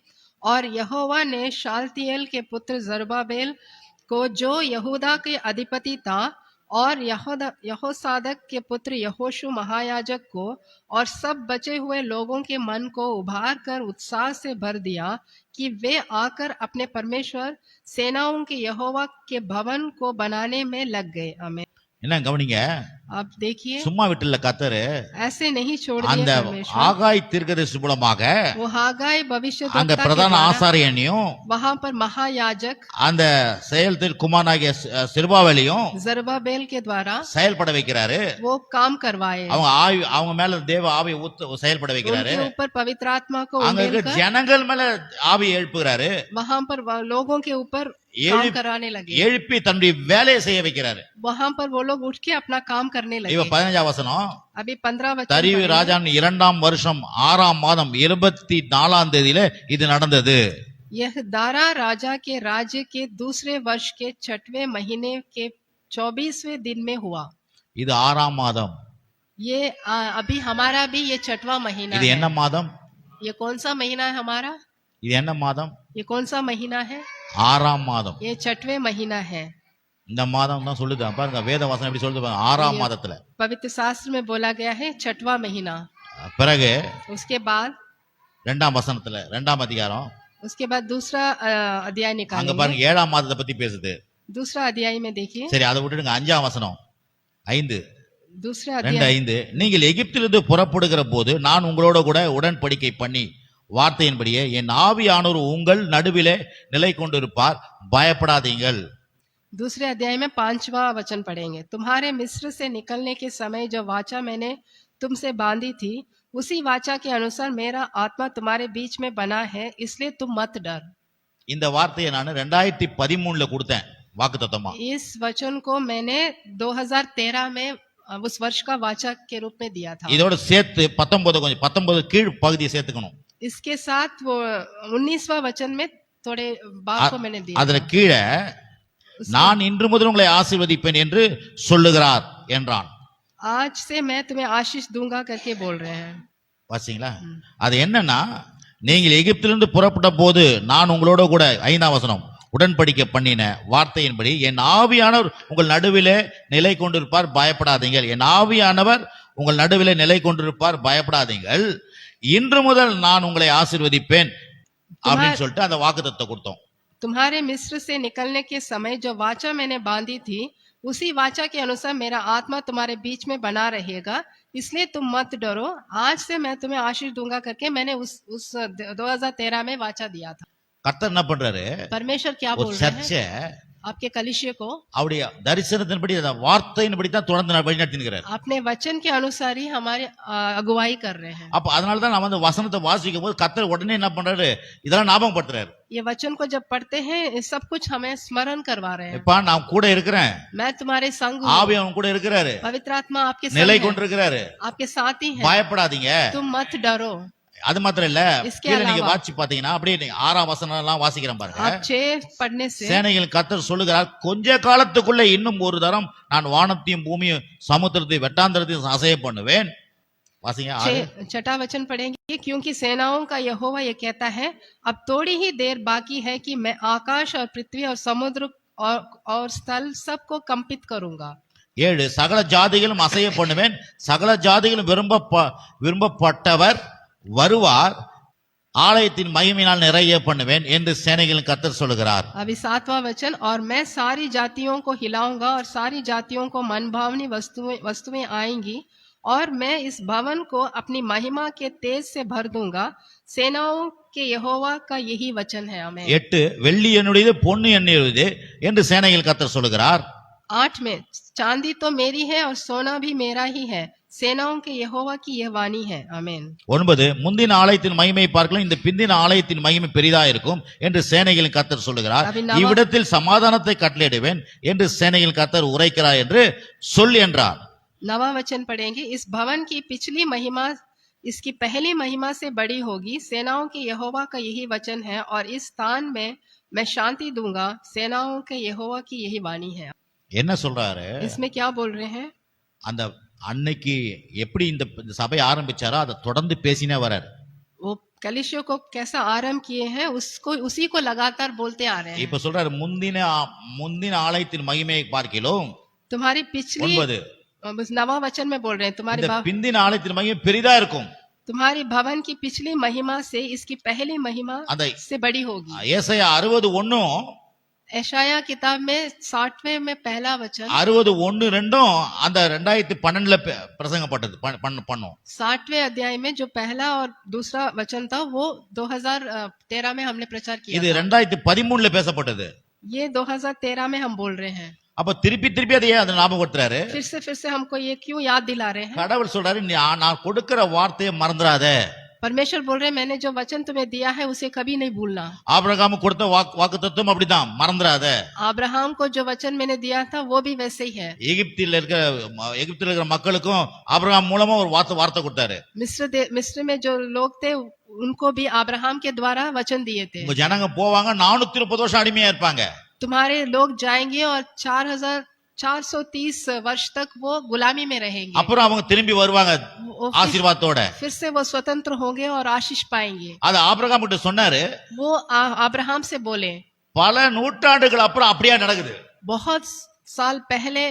और यहोवा ने शालतिएल के पुत्र जरुब्बाबेल को, जो यहूदा के अधिपति था, और यहोसादक के पुत्र यहोशू महायाजक को और सब बचे हुए लोगों के मन को उभार कर उत्साह से भर दिया कि वे आकर अपने परमेश्वर सेनाओं के यहोवा के भवन को बनाने में लग गए। आमीन। என்ன கவனிங்க, आप देखिए, சும்மா விட்டுல கர்த்தர் ऐसे नहीं छोड़ அந்த दिया परमेश्वर। ஆகாய் தீர்க்கதரிசி மூலமாக वो हागाई அந்த भविष्यद्वक्ता के பிரதான द्वारा ஆசாரியனையும் वहां पर महायाजक அந்த செயல்தில் குமாரனாகிய செருபாபேலையும் जरुब्बाबेल के द्वारा செயல்பட வைக்கிறாரு. वो काम करवाए। அவங்க மேல தேவ ஆவியை ஊத்து செயல்பட வைக்கிறாரு. उनके ऊपर पवित्र आत्मा को அங்க இருக்க उंडेलकर ஜனங்கள் மேல ஆவியை எழுப்புகிறாரு. वहां पर लोगों के ऊपर काम எழுப்பி कराने लगे। எழுப்பி தன்னுடைய வேலையை செய்ய வைக்கிறாரு. वहां पर वो लोग उठ के अपना काम करने இவ लगे। 15 வசனம், अभी 15 वचन தரியு पढ़ेंगे। ராஜாவின் 2ஆம் வருஷம் 6ஆம் மாதம் 24ஆம் தேதியில இது நடந்தது. यह दारा राजा के राज्य के दूसरे वर्ष के 6वें महीने के 24वें दिन में हुआ। இது 6ஆம் மாதம். ये अभी हमारा भी ये 6वां महीना இது है। என்ன மாதம்? ये कौन सा महीना है हमारा? இது என்ன மாதம்? ये कौन सा महीना है? 6ஆம் மாதம். ये 6वें महीना है। இந்த மாதம் தான் சொல்லுது பாருங்க, வேத வசனம் எப்படி சொல்லுது பாருங்க, 6ஆம் மாதத்துல. पवित्र शास्त्र में बोला गया है 6वां महीना। பிறகு उसके बाद 2ஆம் வசனத்துல 2ஆம் அதிகாரம், उसके बाद दूसरा अध्याय அங்க निकालेंगे। பாருங்க 7ஆம் மாதத்தை பத்தி பேசுது. दूसरा अध्याय में देखिए, சரி அதை விட்டுடுங்க. 5ஆம் வசனம் 5 दूसरा 2 अध्याय 5, நீங்கள் எகிப்திலிருந்து புறப்படுகிற போது நான் உங்களோட கூட உடன்படிக்கை பண்ணி வார்த்தையின்படியே என் ஆவியானவர் உங்கள் நடுவிலே நிலை கொண்டிருப்பார், பயப்படாதீங்கள். दूसरे अध्याय में 5वां वचन पढ़ेंगे। तुम्हारे मिस्र से निकलने के समय जो वाचा मैंने तुमसे बांधी थी, उसी वाचा के अनुसार मेरा आत्मा तुम्हारे बीच में बना है, इसलिए तुम मत डर। இந்த வார்த்தையை நான் 2013ல கொடுத்தேன் வாக்குத்தத்தமா. इस वचन को मैंने 2013 में उस वर्ष का वाचा के रूप में दिया था। இதோட சேர்த்து 19 கொஞ்சம் 19 கீழ் பகுதியை சேர்த்துக்கணும். इसके साथ वो 19वां वचन में थोड़े भाग को मैंने दिया அதுல था। கீழே நான் இன்று முதல் உங்களை ஆசீர்வதிப்பேன் என்று சொல்லுகிறார் என்றான். आज से मैं तुम्हें आशीष दूंगा करके बोल रहे हैं। வாசிங்களா? அது என்னன்னா, நீங்கள் எகிப்திலிருந்து புறப்பட்ட போது நான் உங்களோட கூட 5ஆம் வசனம் உடன்படிக்கை பண்ணின வார்த்தையின்படி என் ஆவியானவர் உங்கள் நடுவிலே நிலை கொண்டிருப்பார், பயப்படாதீங்கள். என் ஆவியானவர் உங்கள் நடுவிலே நிலை கொண்டிருப்பார், பயப்படாதீங்கள். இன்று முதல் நான் உங்களை ஆசீர்வதிப்பேன் அப்படின்னு சொல்லிட்டு அந்த வாக்குத்தத்தத்தை கொடுத்தோம். तुम्हारे मिस्र से निकलने के समय जो वाचा मैंने बांधी थी, उसी वाचा के अनुसार मेरा आत्मा तुम्हारे बीच में बना रहेगा, इसलिए तुम मत डरो। आज से मैं तुम्हें आशीष दूंगा करके मैंने उस 2013 में वाचा दिया था। கர்த்தர் என்ன பண்றாரு? परमेश्वर क्या ஒரு बोल रहे சர்ச்சை हैं? आपके कलिशे को அவருடைய தரிசனத்தின்படி அந்த வார்த்தையின்படி தான் தொடர்ந்து வழிநடத்தினுக்கிறார். अपने वचन के अनुसार ही हमारे अगुवाई कर रहे हैं। அப்ப அதனால தான் நம்ம அந்த வசனத்தை வாசிக்கும் போது கர்த்தர் உடனே என்ன பண்றாரு? இதெல்லாம் ஞாபகப்படுத்துறாரு. ये वचन को जब पढ़ते हैं, ये सब कुछ हमें स्मरण करवा रहे हैं। இப்ப நான் கூட இருக்கிறேன், मैं तुम्हारे संग हूँ, ஆவியானவர் கூட இருக்கிறாரு, पवित्र आत्मा आपके संग நிலை है, கொண்டிருக்கிறாரு, आपके साथ ही है, பயப்படாதீங்க. तुम मत डरो। அது மாத்திரம் இல்ல, इसके கீழே நீங்க अलावा வாசி பாத்தீங்கன்னா அப்படியே 6ஆம் வசனம் எல்லாம் வாசிக்கிறேன் பாருங்க. आप 6 पढ़ने से சேனைகள் கர்த்தர் சொல்லுகிறார், கொஞ்ச காலத்துக்குள்ள இன்னும் ஒரு தரம் நான் வானத்தையும் பூமியும் சமுத்திரத்தையும் வெட்டாந்தரத்தையும் அசைய பண்ணுவேன். வாசிங்க. 6 वचन पढ़ेंगे। क्योंकि सेनाओं का यहोवा ये कहता है, अब थोड़ी ही देर बाकी है कि मैं आकाश और पृथ्वी और समुद्र और स्थल सबको कंपित करूंगा। 7 சகல ஜாதிகளும் அசைய பண்ணுவேன், சகல ஜாதிகளும் விரும்பப்பட்டவர் வருவார், ஆலயத்தின் மகிமையினால் நிறைய பண்ணுவேன் என்று சேனைகளின் கர்த்தர் சொல்லுகிறார். अभी 7वां वचन, और मैं सारी जातियों को हिलाऊंगा और सारी जातियों को मनभावनी वस्तुएं आएंगी, और मैं इस भवन को अपनी महिमा के तेज से भर दूंगा। सेनाओं के यहोवा का यही वचन है। आमीन। 8 வெள்ளி என்னுடையது, பொன்னு என்னுடையது என்று சேனைகள் கர்த்தர் சொல்லுகிறார். 8 में, चांदी तो मेरी है और सोना भी मेरा ही है, सेनाओं के यहोवा की यह वाणी है। आमीन। 9 முந்தின ஆலயத்தின் மகிமையை பார்க்கலாம், இந்த பிந்தின ஆலயத்தின் மகிமை பெரிதா இருக்கும் என்று சேனைகளின் கர்த்தர் சொல்லுகிறார். இவ்விடத்தில் சமாதானத்தை கட்டளையிடுவேன் என்று சேனைகளின் கர்த்தர் உரைக்கிறார் என்று சொல் என்றார். 9वां वचन पढ़ेंगे। इस भवन की पिछली महिमा इसकी पहली महिमा से बड़ी होगी, सेनाओं के यहोवा का यही वचन है, और इस स्थान में मैं शांति दूंगा, सेनाओं के यहोवा की यही वाणी है। என்ன சொல்றாரு? इसमें क्या बोल रहे हैं? அந்த அன்னைக்கு எப்படி இந்த சபை ஆரம்பிச்சாரோ அதை தொடர்ந்து பேசினே வரார். वो कलीसिया को कैसा आरंभ किए हैं, उसको उसी को लगातार बोलते आ रहे हैं। இப்ப சொல்றாரு, முந்தின ஆலயத்தின் மகிமையை பார்க்கிலும் तुम्हारी पिछली 9वां वचन में बोल रहे हैं, तुम्हारी பிந்தின ஆலயத்தின் மகிமை பெரிதா இருக்கும், तुम्हारी भवन की पिछली महिमा से इसकी पहली महिमा से बड़ी होगी। ஏசாயா 60:1 यशाया किताब में 60वें में पहला वचन 60:1-2 அந்த 2012ல பிரசங்கப்பட்டது பண்ணோம். 60वें अध्याय में जो पहला और दूसरा वचन था वो 2013 में हमने प्रचार किया। இது 2013ல பேசப்பட்டது. ये 2013 में हम बोल रहे हैं। அப்ப திருப்பி அதையே அதை ஞாபகப்படுத்துறாரு. फिर से हमको ये क्यों याद दिला रहे हैं? கடவுள் சொல்றாரு, நான் கொடுக்கிற வார்த்தையை மறந்துடாத. परमेश्वर बोल रहे हैं, मैंने जो वचन तुम्हें दिया है उसे कभी नहीं भूलना। ஆபிரகாம் கொடுத்த வாக்குத்தத்தம் அப்படிதான், மறந்துடாத. अब्राहम को जो वचन मैंने दिया था वो भी वैसे ही है। எகிப்தில் இருக்கிற மக்களுக்கும் ஆபிரகாம் மூலமா ஒரு வார்த்தை கொடுத்தாரு. मिस्र में जो लोग थे उनको भी अब्राहम के द्वारा वचन दिए थे। உங்க ஜனங்க போவாங்க, 430 வருஷம் அடிமையா இருப்பாங்க. तुम्हारे लोग जाएंगे और 430 वर्ष तक वो गुलामी में रहेंगे। அப்புறம் அவங்க திரும்பி வருவாங்க ஆசீர்வாதத்தோட. फिर से वो स्वतंत्र होंगे और आशीष पाएंगे। அது ஆபிரகாம் கிட்ட சொன்னாரு. वो अब्राहम से बोले। பல நூற்றாண்டுகள் அப்புறம் அப்படியே நடக்குது. बहुत साल पहले,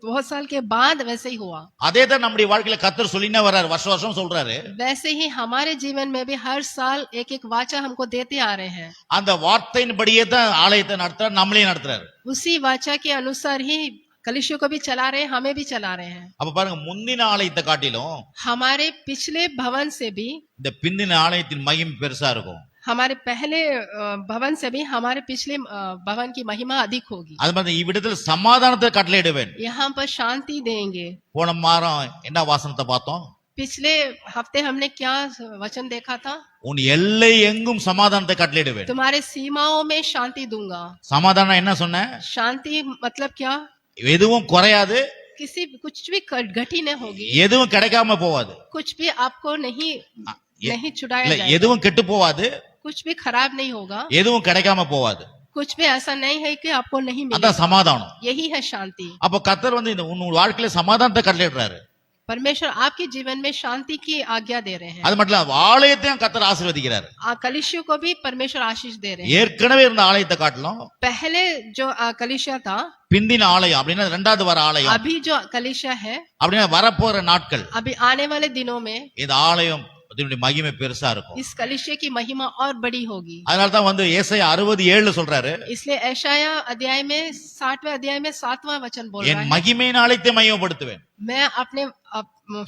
बहुत साल के बाद वैसे ही हुआ। அதே தான் நம்முடைய வாழ்க்கையில கர்த்தர் சொல்லினே வர்றாரு, வருஷம் சொல்றாரு. वैसे ही हमारे जीवन में भी हर साल एक वाचा हमको देते आ रहे हैं। அந்த வார்த்தையின்படியே தான் ஆலயத்தை நடத்துறாரு, நம்மளையும் நடத்துறாரு. उसी वाचा के अनुसार ही कलीसिया को भी चला रहे हैं, हमें भी चला रहे हैं। அப்ப பாருங்க, முந்தின ஆலயத்தை காட்டிலும் हमारे पिछले भवन से भी இந்த பிந்தின ஆலயத்தின் மகிமை பெருசா இருக்கும். हमारे पहले भवन से भी हमारे पिछले भवन की महिमा अधिक होगी। அது மாதிரி இவ்விடத்தில் சமாதானத்தை கட்டளையிடுவேன். यहाँ पर शांति देंगे। போன வாரம் என்ன வாசனத்தை பார்த்தோம்? पिछले हफ्ते हमने क्या वचन देखा था? உன் எல்லை எங்கும் சமாதானத்தை கட்டளையிடுவேன். तुम्हारे सीमाओं में शांति दूंगा। சமாதானம் என்ன சொன்ன? शांति मतलब क्या? எதுவும் குறையாது, कुछ भी घटी नहीं होगी, எதுவும் கிடைக்காம போவாது, कुछ भी आपको नहीं छुड़ाया இல்ல जाएगा, எதுவும் கெட்டு போவாது, कुछ भी खराब नहीं होगा, எதுவும் கிடைக்காம போவாது. कुछ भी ऐसा नहीं है कि आपको नहीं मिलेगा। அதான் சமாதானம். यही है शांति। அப்ப கர்த்தர் வந்து இந்த உன் வாழ்க்கையில சமாதானத்தை கட்டளையிடுறாரு. परमेश्वर आपके जीवन में शांति की आज्ञा दे रहे हैं। அது மட்டும் இல்ல, ஆலயத்தையும் கர்த்தர் ஆசீர்வதிக்கிறார். कलीसिया को भी परमेश्वर आशीष दे रहे हैं। ஏற்கனவே இருந்த ஆலயத்தை காட்டிலும் पहले जो कलीसिया था, பிந்தின ஆலயம் அப்படின்னா இரண்டாவது வர ஆலயம், अभी जो कलीसिया है, அப்படின்னா வரப்போற நாட்கள் अभी आने वाले दिनों में இந்த ஆலயம் அதனுடைய மகிமை பெருசா இருக்கும். इस कलीसिया की महिमा और बड़ी होगी। அதனாலதான் வந்து ஏசாயா 67 சொல்றாரு, इसलिए यशायाह अध्याय में 60वें अध्याय में 7वां वचन बोल रहा என் है, மகிமையின் ஆலயத்தை மையப்படுத்துவேன். मैं अपने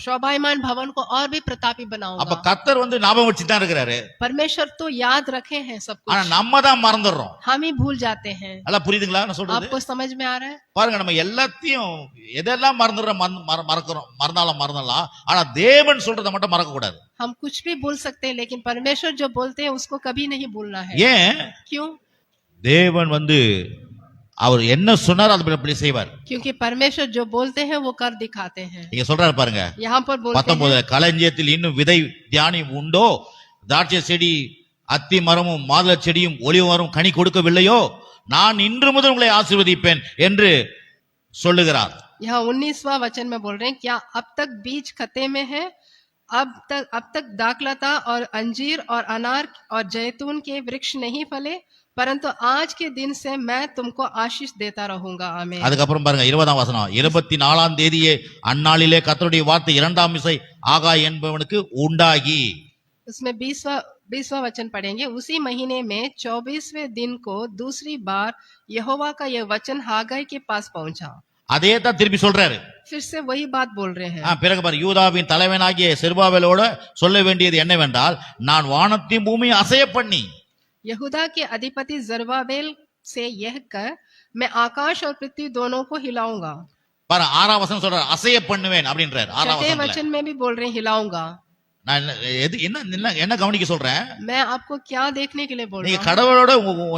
शोभायमान भवन को और भी प्रतापी அப்ப बनाऊंगा। கர்த்தர் வந்து ஞாபகம் வச்சு தான் இருக்கிறாரு. परमेश्वर तो याद रखे हैं सब ஆனா कुछ, நம்ம தான் மறந்துடுறோம். हम ही भूल जाते हैं। எல்லாம் புரியுதுங்களா நான் சொல்றது? आपको समझ में आ रहा है? பாருங்க, நம்ம எல்லாத்தையும் எதெல்லாம் மறந்துடுறோம், மறக்கிறோம், மறந்தாலும் ஆனா தேவன் சொல்றதை மட்டும் மறக்க கூடாது. हम कुछ भी भूल सकते हैं, लेकिन परमेश्वर जो बोलते हैं उसको कभी नहीं भूलना है। ஏன்? क्यों? தேவன் வந்து அவர் என்ன சொன்னார் அது அப்படி செய்வார். क्योंकि परमेश्वर जो बोलते हैं वो कर दिखाते हैं। இங்க சொல்றாரு பாருங்க, यहाँ पर बोलते हैं 19 களஞ்சியத்தில் இன்னும் விதை தியானம் உண்டோ, திராட்சை செடி அத்தி மரமும் மாதுளை செடியும் ஒலிவ மரமும் கனி கொடுக்கவில்லையோ, நான் இன்று முதல் உங்களை ஆசீர்வதிப்பேன் என்று சொல்லுகிறார். यहाँ 19वां वचन में बोल रहे हैं, क्या अब तक बीज खते में है, अब तक दाखलता और अंजीर और अनार और जैतून के वृक्ष नहीं फले, परंतु आज के दिन से मैं तुमको आशीष देता रहूंगा। आमीन। அதுக்கப்புறம் பாருங்க 20ஆம் வசனம், 24ஆம் தேதியே அந்நாளிலே கர்த்தருடைய வார்த்தை இரண்டாம் இசை ஆகாய் என்பவனுக்கு உண்டாகி. उसमें 20वां वचन पढ़ेंगे, उसी महीने में 24वें दिन को दूसरी बार यहोवा का यह वचन हागाई के पास पहुंचा। அதே தான் திருப்பி சொல்றாரு. फिर से वही बात बोल रहे हैं। பிறகு பாரு, யூதாவின் தலைவனாகிய செருபாபேலோட சொல்ல வேண்டியது என்னவென்றால், நான் வானத்தையும் பூமியை அசைய பண்ணி. यहूदा के अधिपति जरुब्बाबेल से यह कर, मैं आकाश और पृथ्वी दोनों को हिलाऊंगा। பாரு, 6ஆம் वचனம் சொல்றாரு, அசைய பண்ணுவேன் அப்படின்றாரு. 6ஆம் छठे वचनத்துல वचन में भी बोल रहे हैं हिलाऊंगा। நான் என்ன கவனிக்க சொல்றேன், मैं आपको क्या देखने के लिए बोल நீங்க रहा हूँ? கடவுளோட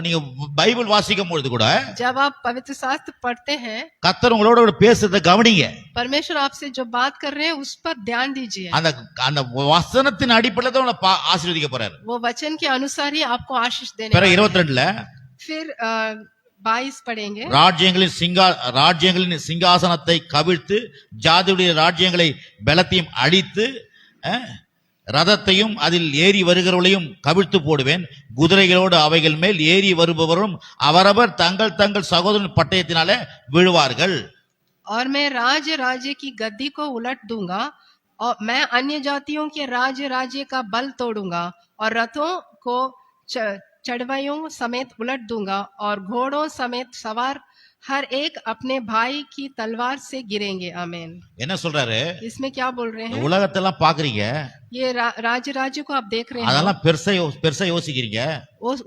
நீங்க பைபிள் வாசிக்கும் பொழுது கூட जब आप पवित्र शास्त्र पढ़ते हैं, கர்த்தர் உங்களோட பேசுறத கவனிங்க. परमेश्वर आपसे जो बात कर रहे हैं उस पर ध्यान दीजिए। அந்த அந்த வசனத்தின் அடிப்படையில தான் உங்களை ஆசீர்வதிக்க போறாரு. वो वचन के अनुसार ही आपको आशीष देने பிறகு वाला है। 22ல फिर 22 पढ़ेंगे, ராஜ்யங்களின் சிங்காசனத்தை கவிழ்த்து ஜாதியுடைய ராஜ்யங்களை பலத்தையும் அழித்து ரதத்தையும் அதில் ஏறி வருகிறவர்களையும் கவிழ்த்து போடுவேன். குதிரைகளோடு அவைகள் மேல் ஏறி வருபவரும் அவரவர் தங்கள் தங்கள் சகோதரன் பட்டயத்தினாலே விழுவார்கள். और मैं राज्य की गद्दी को उलट दूंगा, और मैं अन्य जातियों के राज्य का बल तोड़ूंगा, और रथों को चढ़वाइयों समेत उलट दूंगा, और घोड़ों समेत सवार हर एक अपने भाई की तलवार से गिरेंगे। आमीन। என்ன சொல்றாரு? इसमें क्या बोल रहे हैं? உலகத்தெல்லாம் பாக்குறீங்க, ये राज्य को आप देख रहे हैं, அதெல்லாம் பெருசா யோசிக்கிறீங்க,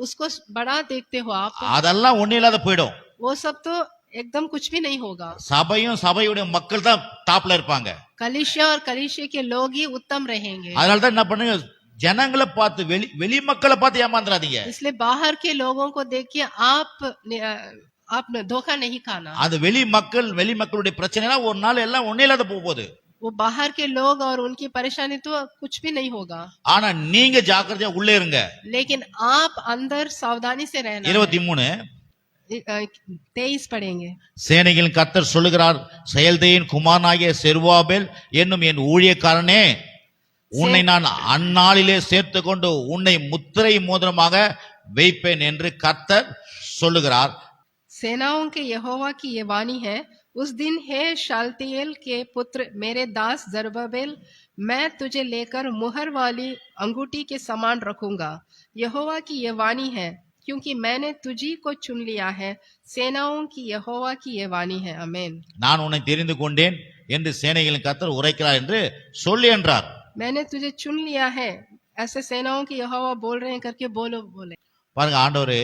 उसको बड़ा देखते हो आप, அதெல்லாம் ஒண்ணு இல்லாத போயிடும். वो सब तो एकदम कुछ भी नहीं होगा। சபையும் சபையுடைய மக்கள் தான் டாப்ல இருப்பாங்க. कलीसिया और कलीसिया के लोग ही उत्तम रहेंगे। அதனால தான் என்ன பண்ணுங்க, ஜனங்களை பார்த்து வெளி மக்களை பார்த்து ஏமாந்துறாதீங்க. इसलिए बाहर के लोगों को देखिए, आप धोखा नहीं खाना। அந்த வெளி மக்களுடைய பிரச்சனை எல்லாம் ஒரு நாள் எல்லாம் ஒண்ணே இல்லாத போகுது. वो बाहर के लोग और उनकी परेशानी तो कुछ भी नहीं होगा, ஆனா நீங்க ஜாக்கிரதையா உள்ளே இருங்க. लेकिन आप अंदर सावधानी से रहना। 23 23 पढ़ेंगे, சேனைகளின் கர்த்தர் சொல்லுகிறார், செயல்தேயின் குமாரனாகிய செருபாபேல் என்னும் என் ஊழியக்காரனே, உன்னை நான் அந்நாளிலே சேர்த்து கொண்டு உன்னை முத்திரை மோதிரமாக வைப்பேன் என்று கர்த்தர் சொல்லுகிறார். सेनाओं के यहोवा की ये वाणी है, उस दिन है शालतिएल के पुत्र मेरे दास जरुब्बाबेल, मैं तुझे लेकर मुहर वाली अंगूठी के समान रखूंगा। यहोवा की ये वाणी है, क्योंकि मैंने तुझी को चुन लिया है। सेनाओं की यहोवा की ये वाणी है। आमीन। நான் உன்னை தெரிந்து கொண்டேன் என்று சேனைகளின் கர்த்தர் உரைக்கிறார் என்று சொல்லி என்றார். मैंने तुझे चुन लिया है, ऐसे सेनाओं की यहोवा बोल रहे हैं करके बोलो बोले। பாருங்க ஆண்டவரு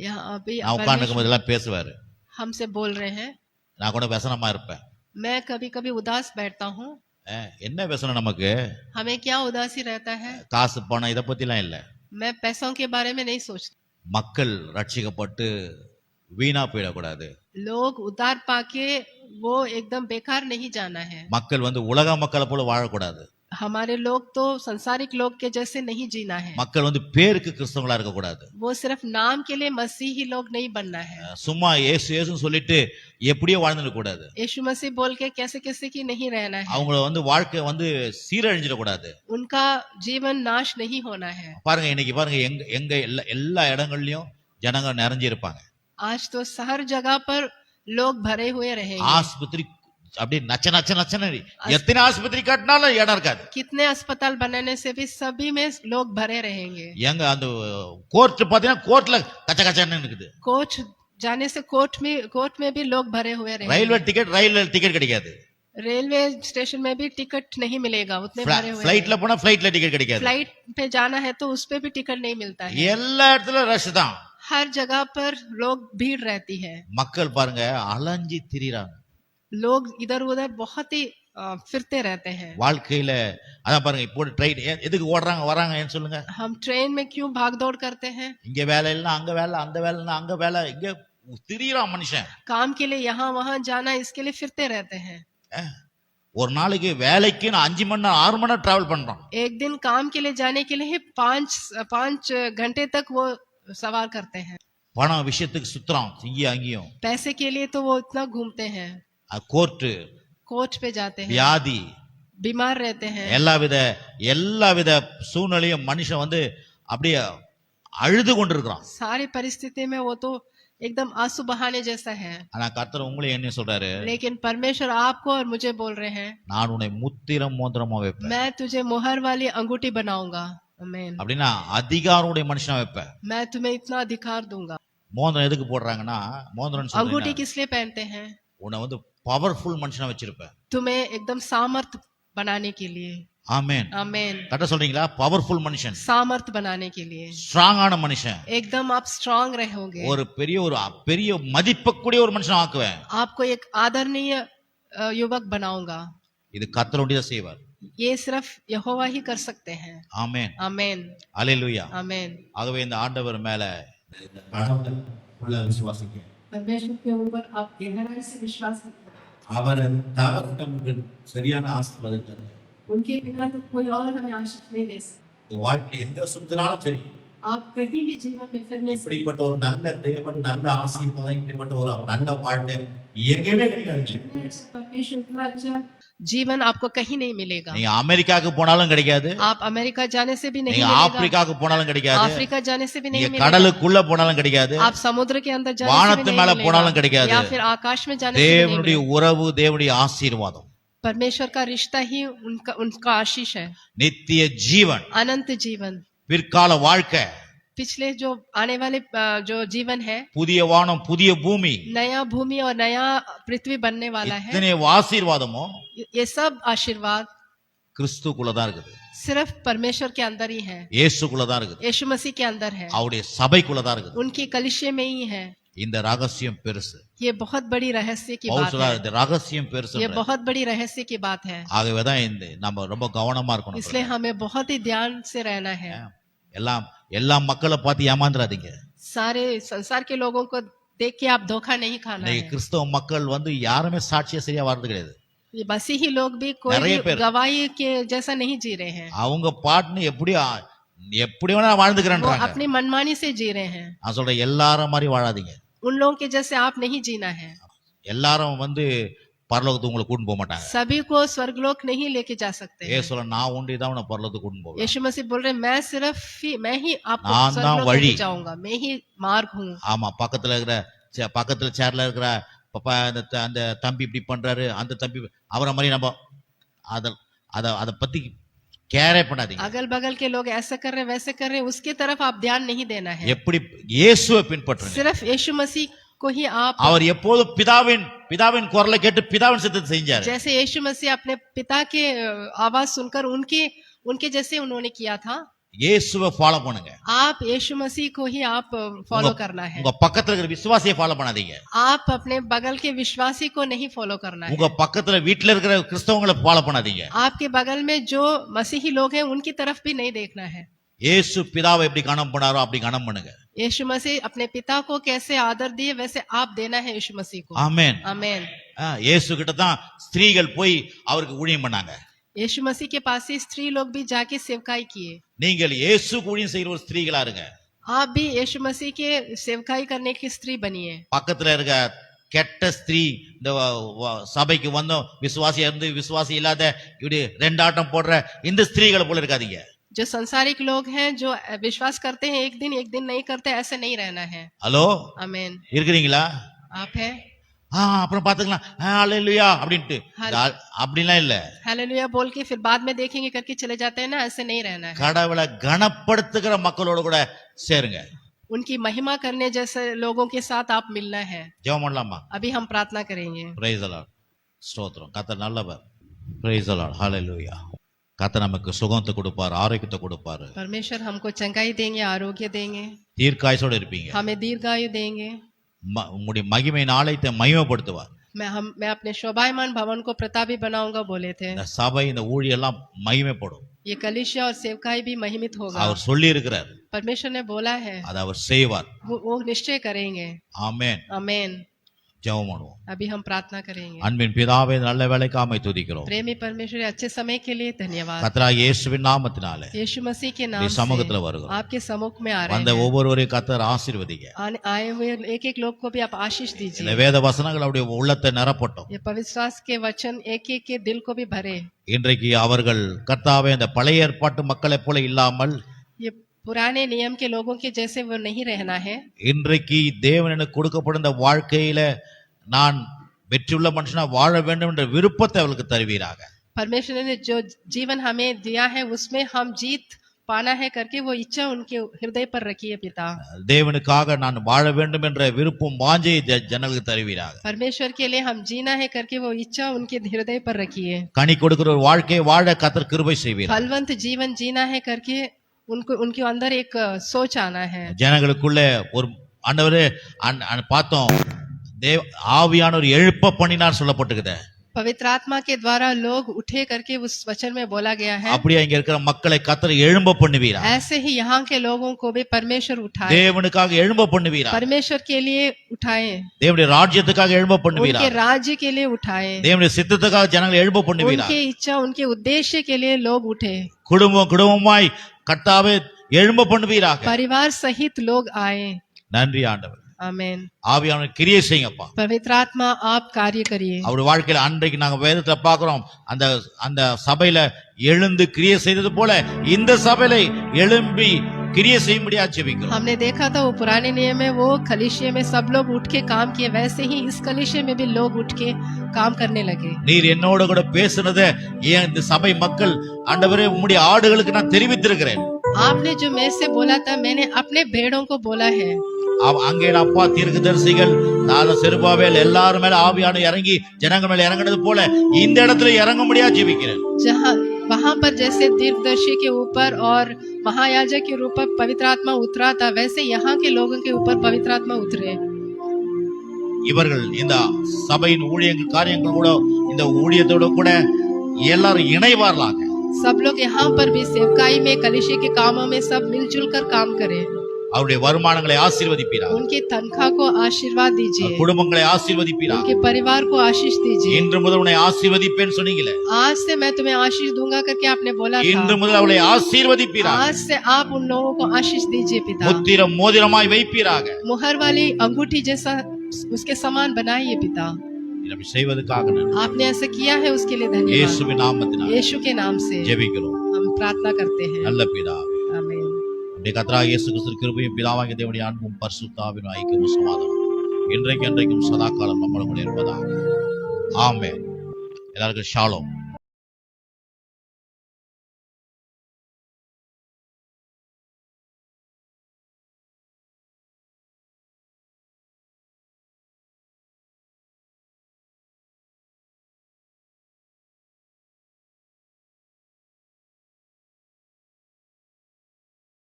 यहाँ अभी நான் உட்கார்ந்துக்கும் परमेश्वर போதெல்லாம் பேசுவாரு. हमसे बोल रहे हैं। நான் கூட व्यसனமா இருப்பேன். मैं कभी कभी उदास बैठता हूँ। என்ன व्यसனம் நமக்கு? हमें क्या उदासी रहता है? காசு பணம் இத பத்திலாம் இல்ல. मैं पैसों के बारे में नहीं सोचती। மக்கள் ரட்சிக்கப்பட்டு வீணா போயிடக்கூடாது. लोग उद्धार पाके वो एकदम बेकार नहीं जाना है। மக்கள் வந்து உலக மக்களை போல வாழக்கூடாது. हमारे लोग तो संसारिक लोग के जैसे नहीं जीना है। மக்கள் வந்து பேருக்கு கிறிஸ்தவங்களா இருக்க கூடாது. वो सिर्फ नाम के लिए मसीही लोग नहीं बनना है। சும்மா இயேசு இயேசுன்னு சொல்லிட்டு எப்படியோ வாழ்ந்துட கூடாது. यीशु मसीह बोल के कैसे कैसे की नहीं रहना है। அவங்கள வந்து வாழ்க்கை வந்து சீரழிஞ்சிட கூடாது. उनका जीवन नाश नहीं होना है। பாருங்க இன்னைக்கு பாருங்க எங்க எங்க எல்லா இடங்கள்லயும் ஜனங்க நிறைஞ்சி இருப்பாங்க. आज तो हर जगह पर लोग भरे हुए रहेंगे। ஆஸ்பத்திரி அப்படியே நச்ச நச்ச நச்சன எத்தனை ஆஸ்பத்திரி கட்டினாலும் இடம் இருக்காது. कितने अस्पताल बनाने से भी सभी में लोग भरे रहेंगे। எங்க அந்த கோர்ட் பாத்தீங்கன்னா கோர்ட்ல கச்ச கச்சன்னு இருக்குது. कोर्ट जाने से कोर्ट में भी लोग भरे हुए रहेंगे। ரயில்வே டிக்கெட் கிடைக்காது. रेलवे स्टेशन में भी टिकट नहीं मिलेगा, उतने भरे हुए। फ्लाइटல போனா फ्लाइटல டிக்கெட் கிடைக்காது. फ्लाइट पे जाना है तो उस पे भी टिकट नहीं मिलता है। எல்லா இடத்துல ரஷ் தான். हर जगह पर लोग भीड़ रहती है। மக்கள் பாருங்க அலைஞ்சி திரிறாங்க. लोग इधर उधर बहुत ही फिरते रहते हैं। வாழ்க்கையில அதான் பாருங்க இப்போ ட்ரெயின் எதுக்கு ஓடுறாங்க வராங்க சொல்லுங்க. हम ट्रेन में क्यों भाग दौड़ करते हैं? இங்க வேலை இல்ல அங்க வேலை, அந்த வேலை இல்ல அங்க வேலை, இங்க திரிறான் மனுஷன். काम के लिए यहाँ वहां जाना, इसके लिए फिरते रहते हैं। ஒரு நாளைக்கு வேலைக்கு 5 மணி நேரம் 6 மணி நேரம் டிராவல் பண்றான். एक दिन काम के लिए जाने के लिए 5 घंटे तक वो सवार करते हैं। பணம் விஷயத்துக்கு சுத்துறான் இங்கேயும் அங்கேயும். पैसे के लिए तो वो इतना घूमते हैं। கோர்ட் पे जाते हैं, வியாதி, बीमार रहते हैं। எல்லாவித சூழ்நிலையும் மனுஷன் வந்து அப்படியே அழுது கொண்டிருக்கிறான். सारी परिस्थिति में वो तो एकदम आंसू बहाने जैसा है। ஆனா கர்த்தர் உங்களை என்ன சொல்றாரு? लेकिन परमेश्वर आपको और मुझे बोल रहे हैं, நான் உன்னை முத்திரம் மோதிரமா வைப்பேன். मैं तुझे मोहर वाली अंगूठी बनाऊंगा। आमीन। அப்படினா அதிகாரமுடைய மனுஷனா வைப்பேன். मैं तुम्हें इतना अधिकार दूंगा। மோதிரம் எதுக்கு போடுறாங்கன்னா மோதிரம் சொல்றாங்க अंगूठी किस लिए पहनते हैं? உன்னை வந்து பவர்ஃபுல் மனுஷனா வச்சிருப்பேன். तुम्हें एकदम सामर्थ बनाने के लिए। ஆமென் आमीन। கரெக்ட்டா சொல்றீங்களா? பவர்ஃபுல் மனுஷன், सामर्थ बनाने के लिए, ஸ்ட்ராங்கான மனுஷன், एकदम आप स्ट्रांग रहोगे। ஒரு பெரிய மதிப்புக்குரிய ஒரு மனுஷன் ஆக்குவேன். आपको एक आदरणीय युवक बनाऊंगा। இது கர்த்தருடைய செய்வார். ये सिर्फ यहोवा ही कर सकते हैं। ஆமென் आमीन। அல்லேலூயா। आमीन। ஆகவே இந்த ஆண்டவர் மேல விசுவாசிக்க परमेश्वर के ऊपर आप गहराई से विश्वास रखें। அவர் தவிர நமக்கு சரியான ஆசீர்வாதம் தருவார். उनके बिना तो कोई और हमें आशीष नहीं दे सकता। வாழ்க்கை எந்த சுத்தினாலும் சரி, आप कहीं भी जीवन में फिरने से இப்படிப்பட்ட ஒரு நல்ல தேவன், நல்ல ஆசீர்வாதம், இப்படிப்பட்ட ஒரு நல்ல வாழ்க்கை எங்கேயுமே கிடைக்காது. परमेश्वर का अच्छा जीवन आपको कहीं नहीं मिलेगा। நீங்க அமெரிக்காக்கு போனாலும் கிடைக்காது, आप अमेरिका जाने से भी नहीं நீங்க मिलेगा, ஆப்பிரிக்காக்கு போனாலும் கிடைக்காது, अफ्रीका जाने से भी नहीं நீங்க मिलेगा, கடலுக்குள்ள போனாலும் கிடைக்காது, आप समुद्र के अंदर जाने से भी வானத்து नहीं மேல मिलेगा, போனாலும் கிடைக்காது. या फिर आकाश में जाने से भी नहीं தேவனுடைய मिलेगा। உறவு, தேவனுடைய ஆசீர்வாதம், परमेश्वर का रिश्ता ही उनका आशीष है। நித்திய ஜீவன், अनंत जीवन, பிற்கால வாழ்க்கை, पिछले जो आने वाले जो जीवन है, புதிய வானம் புதிய பூமி, नया भूमि और नया पृथ्वी बनने वाला है। இத்தனை ஆசீர்வாதமும் ये सब आशीर्वाद கிறிஸ்துக்குள்ளதான் இருக்குது, सिर्फ परमेश्वर के अंदर ही है, இயேசுக்குள்ளதான் இருக்குது, यीशु मसीह के अंदर है, அவருடைய சபைக்குள்ளதான் இருக்குது. उनकी कलिशे में ही है। இந்த ரகசியம் பெருசு. ये बहुत बड़ी रहस्य की பவுல் बात சொல்றாரு है। இந்த ரகசியம் பெருசு. ये बहुत बड़ी रहस्य की बात है। ஆகவேதான் இந்த நம்ம ரொம்ப கவனமா இருக்கணும். इसलिए हमें बहुत ही ध्यान से रहना है। எல்லா மக்களை பார்த்து ஏமாந்துறாதீங்க. सारे संसार के लोगों को देख के आप धोखा नहीं खाना இன்னைக்கு है। கிறிஸ்தவ மக்கள் வந்து யாருமே சாட்சியா சரியா வாழ்றது கிடையாது. ये मसीही लोग भी कोई நிறைய भी பேர் गवाही के जैसा नहीं जी रहे हैं। அவங்க பாட்டுன்னு எப்படி வேணா वो வாழ்ந்துக்கிறேன்றாங்க. अपनी मनमानी से जी रहे हैं। நான் சொல்றேன் எல்லாரும் மாதிரி வாழாதீங்க. उन लोगों के जैसे आप नहीं जीना है। எல்லாரும் வந்து பரலோகத்துக்கு உங்களை கூட்டிட்டு போக மாட்டாங்க. सभी को स्वर्गलोक नहीं लेके जा सकते हैं। ஏசு சொல்ல நான் ஒண்டி தான் உன்னை பரலோகத்துக்கு கூட்டிட்டு போவேன். यीशु मसीह बोल रहे हैं, मैं मैं ही आपको நான் தான் स्वर्गलोक வழி. लेके जाऊंगा, मैं ही मार्ग हूँ। ஆமா பக்கத்துல சேர்ல இருக்கிற பாப்பா அந்த தம்பி இப்படி பண்றாரு, அந்த தம்பி அவரை மாதிரி நம்ம அத பத்தி கேரே பண்ணாதீங்க. अगल बगल के लोग ऐसा कर रहे वैसे कर रहे, उसके तरफ आप ध्यान नहीं देना है। எப்படி இயேசுவை பின்பற்றுங்க. सिर्फ यीशु मसीह को ही आप, அவர் எப்போதும் பிதாவின் குரலை கேட்டு பிதாவின் சித்தத்தை செஞ்சாரு. जैसे यीशु मसीह अपने पिता के आवाज सुनकर उनके जैसे उन्होंने किया था। இயேசுவை ஃபாலோ பண்ணுங்க. आप यीशु मसीह को ही आप फॉलो करना है। உங்க பக்கத்துல இருக்கிற விசுவாசியை ஃபாலோ பண்ணாதீங்க. आप अपने बगल के विश्वासी को नहीं फॉलो करना है। உங்க பக்கத்துல வீட்ல இருக்கிற கிறிஸ்தவங்களை ஃபாலோ பண்ணாதீங்க. आपके बगल में जो मसीही लोग हैं उनकी तरफ भी नहीं देखना है। இயேசு பிதாவை எப்படி கனம் பண்ணாரோ அப்படி கனம் பண்ணுங்க. यीशु मसीह अपने पिता को कैसे आदर दिए वैसे आप देना है यीशु मसीह को। ஆமென். आमेन। இயேசு கிட்ட தான் ஸ்திரீகள் போய் அவருக்கு ஊழியம் பண்ணாங்க. यीशु मसीह के पास ही स्त्री लोग भी जाके सेवकाई किए। நீங்கள் இயேசுக்கு ஊழியம் செய்கிற ஒரு ஸ்திரீகளா இருங்க. आप भी यीशु मसीह के सेवकाई करने की स्त्री बनिए। பக்கத்துல இருக்க கெட்ட ஸ்திரீ இந்த சபைக்கு வந்தோம் விசுவாசியா இருந்து விசுவாசி இல்லாத இப்படி ரெண்டாட்டம் போடுற இந்த ஸ்திரீகளை போல இருக்காதீங்க. जो संसारिक लोग हैं जो विश्वास करते हैं एक दिन नहीं करते, ऐसे नहीं रहना है। ஹலோ, आमेन। இருக்கிறீங்களா? आप है? அப்புறம் பாத்துக்கலாம் ஹalleluya அப்படின்ட்டு அப்படிலாம் இல்ல. हालेलुया बोल के फिर बाद में देखेंगे करके चले जाते हैं ना, ऐसे नहीं रहना है। கடவுளை கனப்படுத்துகிற மக்களோட கூட சேருங்க. उनकी महिमा करने जैसे लोगों के साथ आप मिलना है। ஜெபம் பண்ணலாமா? अभी हम प्रार्थना करेंगे। praise the lord. ஸ்தோத்திரம். கர்த்தர் நல்லவர். praise the lord. hallelujah. கர்த்தர் நமக்கு சுகத்தை கொடுப்பார், ஆரோக்கியத்தை கொடுப்பார். परमेश्वर हमको चंगाई देंगे, आरोग्य देंगे, தீர்க்காயுசோட இருப்பீங்க. हमें दीर्घायु देंगे। உங்களுடைய மகிமையின் ஆலயத்தை மகிமைப்படுத்துவார். मैं अपने शोभायमान भवन को प्रतापी बनाऊंगा बोले थे। இந்த சபை இந்த ஊழியெல்லாம் மகிமைப்படும். ये कलीसिया और सेवकाई भी महिमित होगा। அவர் சொல்லி இருக்கிறார், परमेश्वर ने बोला है, அதை அவர் செய்வார். वो निश्चय करेंगे। ஆமென். आमेन। ஜெபம் பண்ணுவோம். अभी हम प्रार्थना करेंगे। அன்பின் பிதாவே, நல்ல வேளைக்காக துதிக்கிறோம். प्रेमी परमेश्वर, अच्छे समय के लिए धन्यवाद। கர்த்தராகிய இயேசுவின் நாமத்தினாலே यीशु मसीह के नाम இந்த சமூகத்துல வருகிறோம். आपके सम्मुख में आ रहे வந்த हैं। ஒவ்வொருவரையும் கர்த்தர் ஆசீர்வதிங்க. आए हुए एक एक लोग को भी आप आशीष இந்த दीजिए। வேத வசனங்கள் அவருடைய உள்ளத்தை நிரப்பட்டும். ये पवित्र के वचन एक एक के दिल को भी भरे। இன்றைக்கு அவர்கள் கர்த்தாவே இந்த பழைய ஏற்பாட்டு மக்களைப் போல இல்லாமல் ये पुराने नियम के लोगों के जैसे वो नहीं रहना है। இன்றைக்கு தேவன் எனக்கு கொடுக்கப்படும் இந்த வாழ்க்கையில நான் வெற்றியுள்ள மனுஷனா வாழ வேண்டும் என்ற விருப்பத்தை அவளுக்கு தருவீராக. परमेश्वर ने जो जीवन हमें दिया है उसमें हम जीत पाना है करके वो इच्छा उनके हृदय पर रखिए पिता। தேவனுக்காக நான் வாழ வேண்டும் என்ற விருப்பம் வாஞ்சை ஜனங்களுக்கு தருவீராக. परमेश्वर के लिए हम जीना है करके वो इच्छा उनके हृदय पर रखिए। கனி கொடுக்கிற ஒரு வாழ்க்கையை வாழ கர்த்தர் கிருபை செய்வீர். फलवंत जीवन जीना है करके उनके अंदर एक सोच आना है। ஜனங்களுக்குள்ள ஒரு ஆண்டவரே பார்த்தோம் தேவ ஆவியானவர் எழுப்ப பண்ணினார் சொல்லப்பட்டிருக்குது. पवित्र आत्मा के द्वारा लोग उठे करके उस वचन में बोला गया है। அப்படியே இங்க இருக்கிற மக்களை கர்த்தர் எழும்ப பண்ணுவீரா. ऐसे ही यहाँ के लोगों को भी परमेश्वर उठाए। தேவனுக்காக எழும்ப பண்ணுவீரா. परमेश्वर के लिए उठाए। தேவனுடைய ராஜ்யத்துக்காக எழும்ப பண்ணுவீரா. उनके राज्य के लिए उठाए। தேவனுடைய சித்தத்துக்காக ஜனங்களை எழும்ப பண்ணுவீரா. उनके इच्छा उनके उद्देश्य के लिए लोग उठे। குடும்பமாய் கர்த்தாவே எழும்ப பண்ணுவீராக. परिवार सहित लोग आए। நன்றி ஆண்டவர். आमेन। ஆவியானவர் கிரியை செய்யுங்கப்பா. पवित्र आत्मा आप कार्य करिए। அவருடைய வாழ்க்கையில அன்றைக்கு நாங்க வேதத்துல பாக்குறோம் அந்த அந்த சபையில எழுந்து கிரியை செய்தது போல இந்த சபையில எழும்பி கிரியை செய்யும்படியா ஜெபிக்கிறோம். हमने देखा था वो पुराने नियम में वो कलीसिया में सब लोग उठ के काम किए, वैसे ही इस कलीसिया में भी लोग उठ के काम करने लगे। நீர் என்னோட கூட பேசுனதை ஏன் இந்த சபை மக்கள் ஆண்டவரே உம்முடைய ஆடுகளுக்கு நான் தெரிவித்திருக்கிறேன். आपने जो मेरे से बोला था मैंने अपने भेड़ों को बोला है। அங்கே அப்பா தீர்க்கதரிசிகள் செருபாபேல் எல்லாரும் மேல ஆவியான இறங்கி ஜனங்கள் மேல இறங்கினது போல இந்த இடத்துல இறங்கும்படியா ஜெபிக்கிறேன். जहाँ वहां पर जैसे तीर्थदर्शी के ऊपर और महायाजक के ऊपर पवित्र आत्मा उतरा था वैसे यहाँ के लोगों के ऊपर पवित्र आत्मा उतरे। இவர்கள் இந்த சபையின் ஊழியங்கள் காரியங்கள் கூட இந்த ஊழியத்தோட கூட எல்லாரும் இணைவார்களாக. सब लोग यहाँ पर भी सेवकाई में कलीसिया के कामों में सब मिलजुल कर काम करें। அவருடைய வருமானங்களை ஆசீர்வதிப்பீராக. उनके तनख्वाह को आशीर्वाद दीजिए। குடும்பங்களை ஆசீர்வதிப்பீராக. उनके परिवार को आशीष दीजिए। இன்று முதல் உன்னை ஆசீர்வதிப்பேன்னு சொன்னீங்களே, आज से मैं तुम्हें आशीष दूंगा करके आपने बोला था। இன்று முதல் அவளை ஆசீர்வதிப்பீராக. आज से आप उन लोगों को आशीष दीजिए पिता। முத்திரம் மோதிரமாய் வைப்பீராக. मुहर वाली अंगूठी जैसा उसके समान बनाइए पिता। அப்படி செய்வதற்காக आपने ऐसा किया है उसके लिए धन्यवाद। இயேசுவின் நாமத்தினாலே यीशु के नाम से ஜெபிக்கிறோம். हम प्रार्थना करते हैं। நல்ல பிதாவே, आमीन। நம்முடைய கர்த்தராகிய இயேசு கிறிஸ்துவின் கிருபையும் பிதாவாகிய தேவனுடைய அன்பும் பரிசுத்த ஆவியின் ஐக்கியமும் சமாதானமும் இன்றைக்கு என்றைக்கும் சதா காலம் நம்மளோடு இருப்பதாக. ஆமென். எல்லாருக்கும் ஷாலோம்.